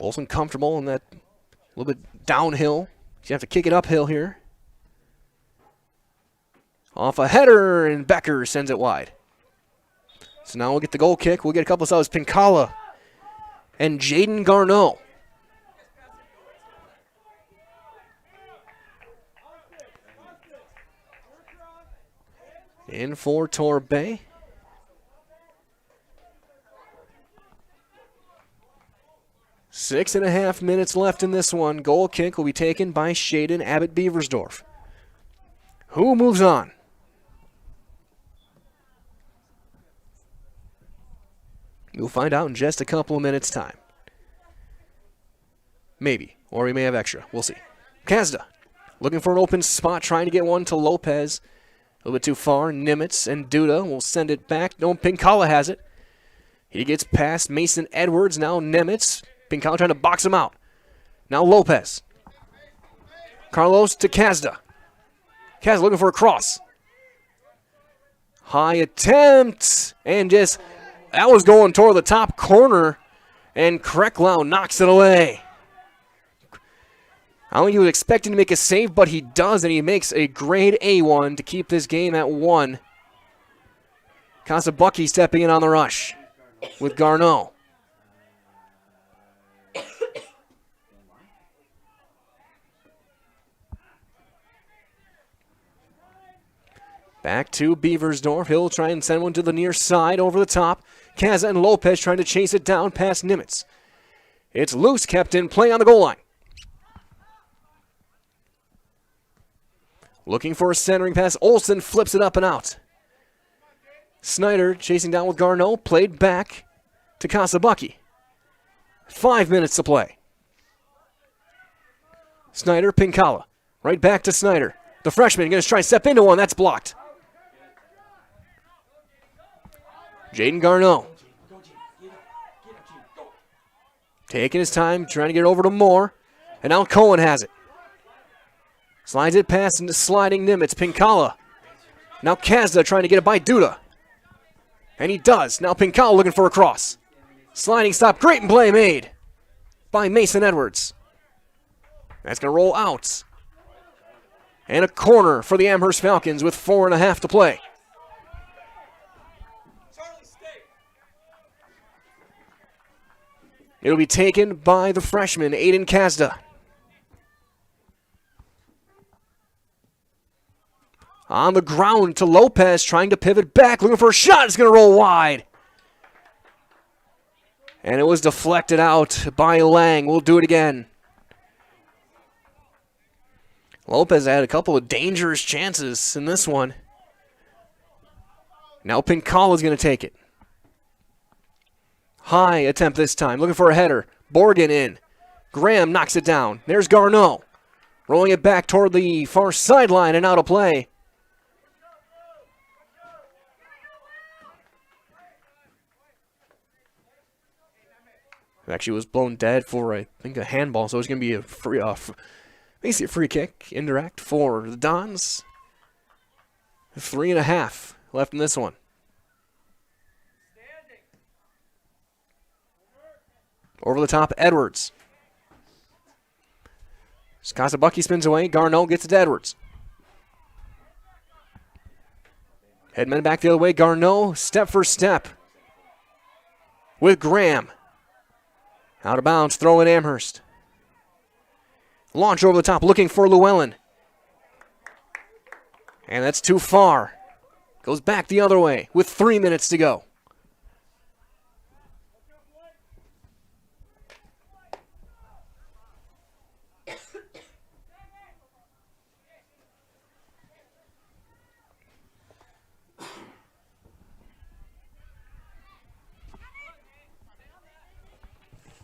Olsen comfortable in that a little bit downhill. You have to kick it uphill here. Off a header, and Becker sends it wide. So now we'll get the goal kick. We'll get a couple of subs. Pinkala and Jaden Garneau. In for Torbay. Six and a half minutes left in this one. Goal kick will be taken by Shaden Abbott-Beaversdorf. Who moves on? We'll find out in just a couple of minutes' time. Maybe. Or we may have extra. We'll see. Kazda looking for an open spot, trying to get one to Lopez. A little bit too far. Nimitz and Duda will send it back. No, Pinkala has it. He gets past Mason Edwards. Now Nimitz. Pinkala trying to box him out. Now Lopez. Carlos to Kazda. Kazda looking for a cross. High attempt. And just, that was going toward the top corner. And Krecklau knocks it away. I don't think he was expecting to make a save, but he does, and he makes a grade A one to keep this game at 1. Kasabucky stepping in on the rush with Garneau. Back to Beaversdorf. He'll try and send one to the near side over the top. Kaza and Lopez trying to chase it down past Nimitz. It's loose, kept in play on the goal line. Looking for a centering pass. Olsen flips it up and out. Snyder chasing down with Garneau. Played back to Kasabucky. 5 minutes to play. Snyder, Pinkala. Right back to Snyder. The freshman going to try and step into one. That's blocked. Jaden Garneau. Taking his time, trying to get it over to Moore. And now Cohen has it. Slides it past into sliding Nimitz. Pinkala. Now Kazda trying to get it by Duda. And he does. Now Pinkala looking for a cross. Sliding stop. Great play made by Mason Edwards. That's going to roll out. And a corner for the Amherst Falcons with 4.5 to play. It'll be taken by the freshman, Aiden Kazda. On the ground to Lopez, trying to pivot back, looking for a shot. It's going to roll wide. And it was deflected out by Lang. We'll do it again. Lopez had a couple of dangerous chances in this one. Now Pinkala's going to take it. High attempt this time, looking for a header. Borgen in. Graham knocks it down. There's Garneau. Rolling it back toward the far sideline and out of play. Actually was blown dead for, I think, a handball, so it's going to be a free, basically a free kick, indirect, for the Dons. 3.5 left in this one. Over the top, Edwards. Kasabucky spins away. Garneau gets it to Edwards. Headman back the other way. Garneau, step for step. With Graham. Out of bounds, throw in Amherst. Launch over the top, looking for Llewellyn. And that's too far. Goes back the other way with 3 minutes to go.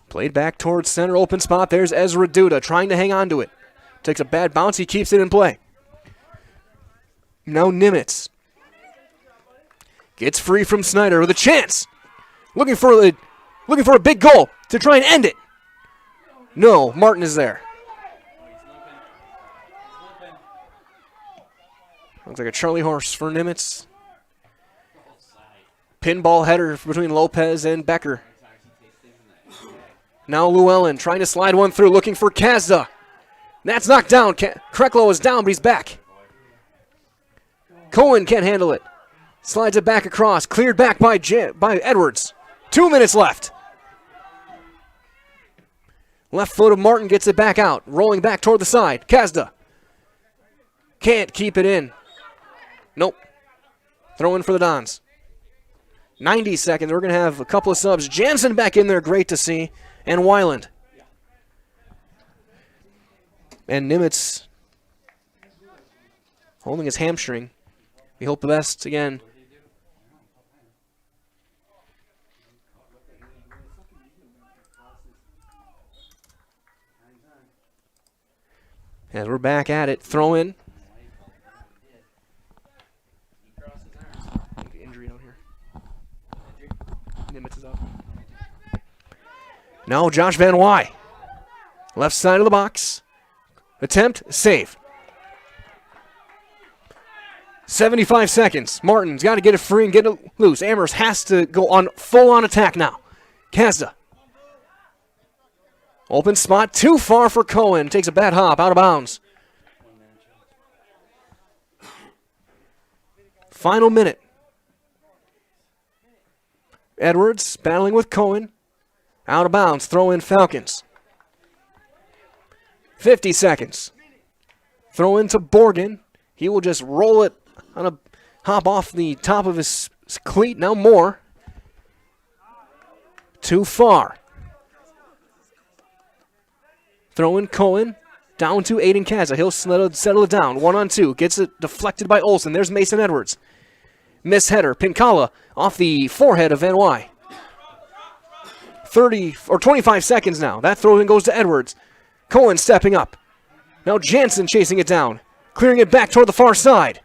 Played back towards center, open spot. There's Ezra Duda trying to hang on to it. Takes a bad bounce, he keeps it in play. Now Nimitz. Gets free from Snyder with a chance. Looking for a big goal to try and end it. No, Martin is there. Looks like a Charlie horse for Nimitz. Pinball header between Lopez and Becker. Now Llewellyn trying to slide one through, looking for Kazda. That's knocked down. Kreklo is down, but he's back. Cohen can't handle it. Slides it back across. Cleared back by Edwards. 2 minutes left. Left foot of Martin gets it back out. Rolling back toward the side. Kazda. Can't keep it in. Nope. Throw in for the Dons. 90 seconds. We're going to have a couple of subs. Jansen back in there. Great to see. And Weiland. And Nimitz holding his hamstring. We hope the best again. As we're back at it, throw in. Injury down here. Nimitz is up. Now Josh Van Wy. Left side of the box. Attempt, save. 75 seconds. Martin's got to get it free and get it loose. Amherst has to go on full-on attack now. Kazda. Open spot, too far for Cohen. Takes a bad hop, out of bounds. Final minute. Edwards battling with Cohen. Out of bounds, throw in Falcons. 50 seconds. Throw into Borgen. He will just roll it on a hop off the top of his cleat. Now Moore. Too far. Throwing Cohen down to Aiden Kaza. He'll settle it down. 1-on-2. Gets it deflected by Olsen. There's Mason Edwards. Miss header. Pincala off the forehead of Van Wy. 25 seconds now. That throw in goes to Edwards. Cohen stepping up. Now Jansen chasing it down. Clearing it back toward the far side.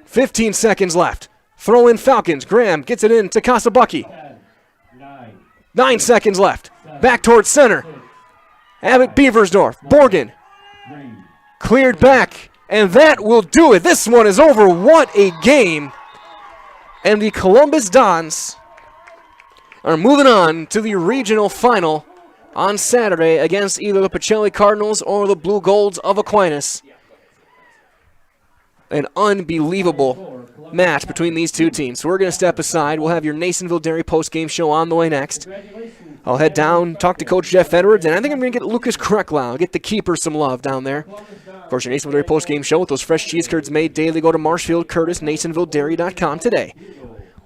15 seconds left. Throw in Falcons. Graham gets it in to Kasabucky. 9 seconds left. Back towards center. Abbott Beaversdorf. Borgen. Cleared back. And that will do it. This one is over. What a game. And the Columbus Dons are moving on to the regional final on Saturday against either the Pacelli Cardinals or the Blue Golds of Aquinas. An unbelievable match between these two teams. So we're going to step aside. We'll have your Nasonville Dairy post-game show on the way next. I'll head down, talk to Coach Jeff Edwards, and I think I'm going to get Lucas Krecklau, get the keeper some love down there. Of course, your Nasonville Dairy post-game show with those fresh cheese curds made daily. Go to Marshfield, Curtis, NasonvilleDairy.com today.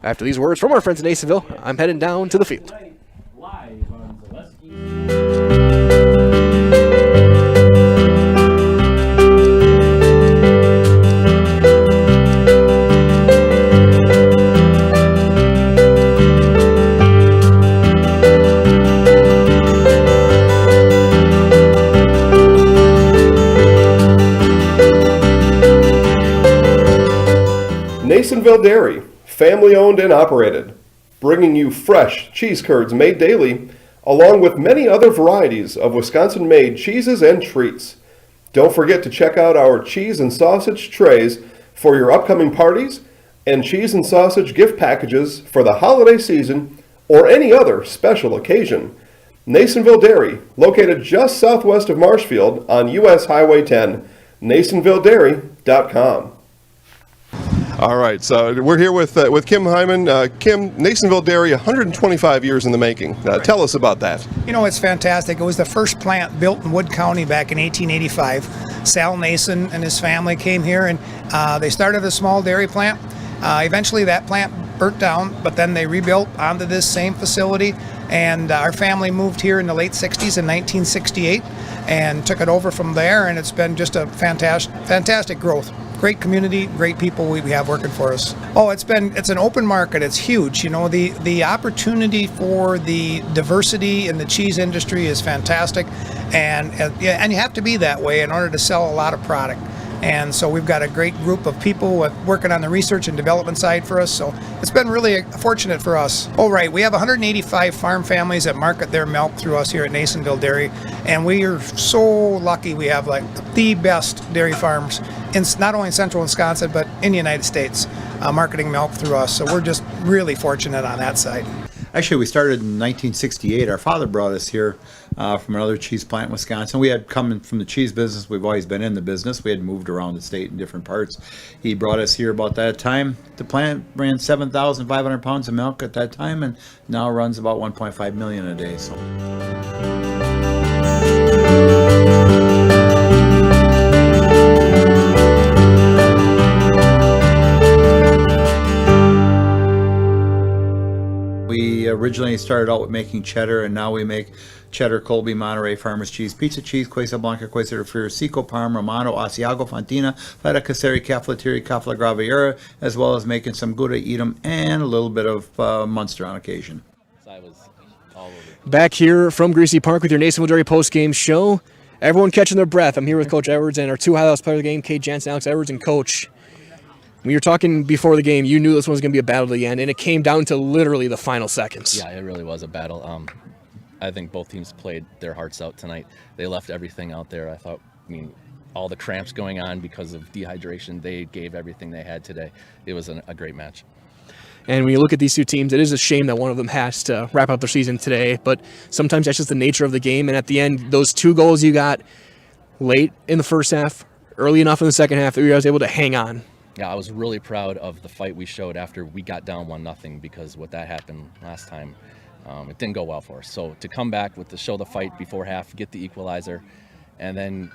After these words from our friends in Nasonville, I'm heading down to the field. Nasonville Dairy, family owned and operated, bringing you fresh cheese curds made daily, along with many other varieties of Wisconsin-made cheeses and treats. Don't forget to check out our cheese and sausage trays for your upcoming parties and cheese and sausage gift packages for the holiday season or any other special occasion. Nasonville Dairy, located just southwest of Marshfield on US Highway 10, NasonvilleDairy.com. All right, so we're here with Kim Hyman. Kim, Nasonville Dairy, 125 years in the making. Tell us about that. You know, it's fantastic. It was the first plant built in Wood County back in 1885. Sal Nason and his family came here, and they started a small dairy plant. Eventually, that plant burnt down, but then they rebuilt onto this same facility, and our family moved here in the late 60s in 1968 and took it over from there, and it's been just a fantastic growth. Great community, great people we have working for us. Oh, it's an open market. It's huge. You know, the opportunity for the diversity in the cheese industry is fantastic, and you have to be that way in order to sell a lot of product. And so we've got a great group of people working on the research and development side for us. So it's been really fortunate for us. Oh, right. We have 185 farm families that market their milk through us here at Nasonville Dairy. And we are so lucky we have like the best dairy farms in not only in central Wisconsin, but in the United States, marketing milk through us. So we're just really fortunate on that side. Actually, we started in 1968. Our father brought us here from another cheese plant in Wisconsin. We had come from the cheese business. We've always been in the business. We had moved around the state in different parts. He brought us here about that time. The plant ran 7,500 pounds of milk at that time, and now runs about 1.5 million a day. So. We originally started out with making cheddar, and now we make cheddar, Colby, Monterey, Farmers Cheese, Pizza Cheese, Quesa Blanca, Quesa de Friar, Seco, Parma, Romano, Asiago, Fontina, Feta Caseri, Caflateri, Cafla Graviera, as well as making some Gouda Edam and a little bit of Munster on occasion. Back here from Greasy Park with your Nasonville Dairy post-game show. Everyone catching their breath. I'm here with Coach Edwards and our two highlights players of the game, Kate Jansen, Alex Edwards, and Coach. When you were talking before the game, you knew this one was going to be a battle to the end, and it came down to literally the final seconds. Yeah, it really was a battle. I think both teams played their hearts out tonight. They left everything out there. I mean, all the cramps going on because of dehydration, they gave everything they had today. It was a great match. And when you look at these two teams, it is a shame that one of them has to wrap up their season today, but sometimes that's just the nature of the game, and at the end, those two goals you got late in the first half, early enough in the second half that we were able to hang on. Yeah, I was really proud of the fight we showed after we got down 1-0, because what that happened last time, it didn't go well for us. So to come back with show the fight before half, get the equalizer, and then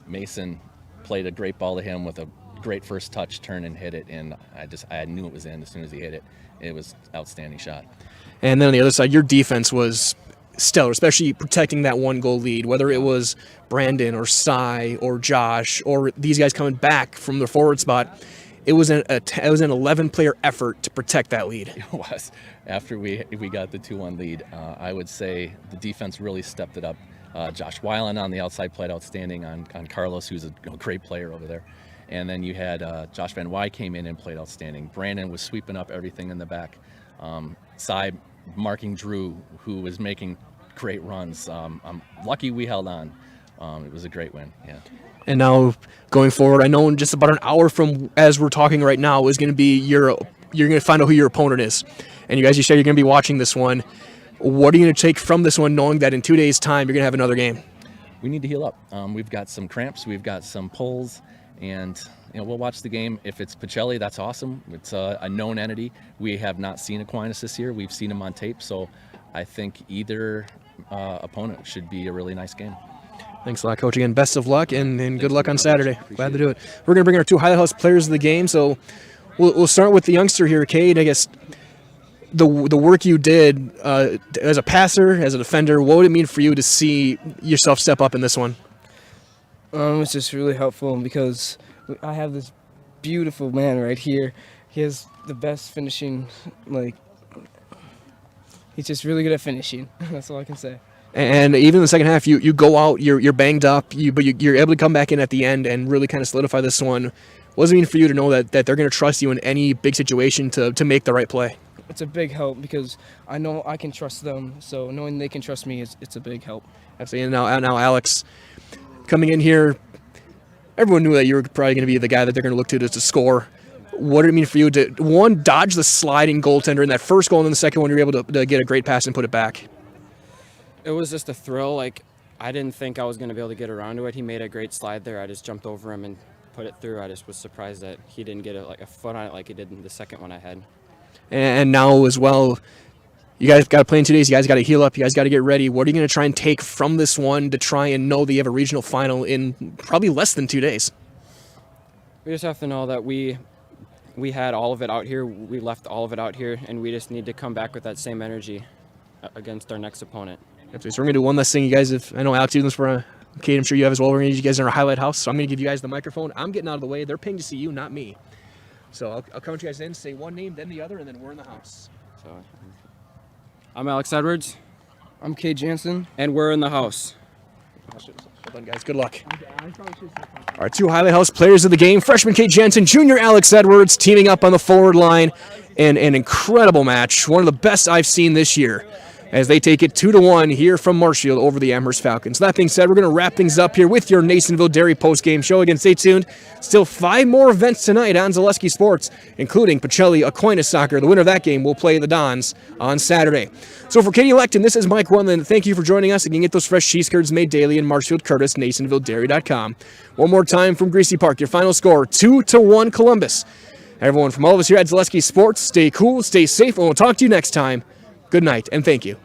Mason played a great ball to him with a great first touch, turn and hit it, and I knew it was in as soon as he hit it. It was outstanding shot. And then on the other side, your defense was stellar, especially protecting that 1-goal lead, whether it was Brandon or Cy or Josh or these guys coming back from their forward spot. It was an 11-player effort to protect that lead. It was. After we got the 2-1 lead, I would say the defense really stepped it up. Josh WIAA on the outside played outstanding on Carlos, who's a great player over there. And then you had Josh Van Wy came in and played outstanding. Brandon was sweeping up everything in the back. Cy marking Drew, who was making great runs. I'm lucky we held on. It was a great win, yeah. And now going forward, I know in just about an hour from as we're talking right now is going to be you're going to find out who your opponent is. And you guys, you said you're going to be watching this one. What are you going to take from this one, knowing that in 2 days' time you're going to have another game? We need to heal up. We've got some cramps, we've got some pulls, and we'll watch the game. If it's Pacelli, that's awesome. It's a known entity. We have not seen Aquinas this year. We've seen him on tape, so I think either opponent should be a really nice game. Thanks a lot, Coach. Again, best of luck and good luck on Saturday. Glad to do it. We're going to bring our 2 Highlight House players of the game. So we'll start with the youngster here, Cade. I guess the work you did as a passer, as a defender, what would it mean for you to see yourself step up in this one? It's just really helpful because I have this beautiful man right here. He has the best finishing, he's just really good at finishing. That's all I can say. And even in the second half, you go out, you're banged up, but you're able to come back in at the end and really kind of solidify this one. What does it mean for you to know that they're going to trust you in any big situation to make the right play? It's a big help because I know I can trust them, so knowing they can trust me, it's a big help. Absolutely. And now Alex, coming in here, everyone knew that you were probably going to be the guy that they're going to look to score. What did it mean for you to, one, dodge the sliding goaltender in that first goal, and then the second one, you were able to get a great pass and put it back? It was just a thrill. I didn't think I was going to be able to get around to it. He made a great slide there. I just jumped over him and put it through. I just was surprised that he didn't get a foot on it like he did in the second one I had. And now as well, you guys got to play in 2 days. You guys got to heal up. You guys got to get ready. What are you going to try and take from this one to try and know that you have a regional final in probably less than 2 days? We just have to know that we had all of it out here. We left all of it out here, and we just need to come back with that same energy against our next opponent. Absolutely. So we're going to do one last thing, you guys. I know Alex Evans for Kate, I'm sure you have as well. We're going to need you guys in our highlight house. So I'm going to give you guys the microphone. I'm getting out of the way. They're paying to see you, not me. So I'll count you guys in, say one name, then the other, and then we're in the house. So I'm Alex Edwards. I'm Kate Jansen. And we're in the house. Well done, guys. Good luck. Our 2 Highlight House players of the game, freshman Kate Jansen, junior Alex Edwards, teaming up on the forward line. And an incredible match, one of the best I've seen this year, as they take it 2-1 here from Marshfield over the Amherst Falcons. That being said, we're going to wrap things up here with your Nasonville Dairy post-game show. Again, stay tuned. Still 5 more events tonight on Zaleski Sports, including Pacelli Aquinas Soccer. The winner of that game will play the Dons on Saturday. So for Katie Lecton, this is Mike Wendland. Thank you for joining us. You can get those fresh cheese curds made daily in Marshfield, Curtis, NasonvilleDairy.com. One more time from Greasy Park. Your final score, 2-1 Columbus. Everyone, from all of us here at Zaleski Sports, stay cool, stay safe, and we'll talk to you next time. Good night, and thank you.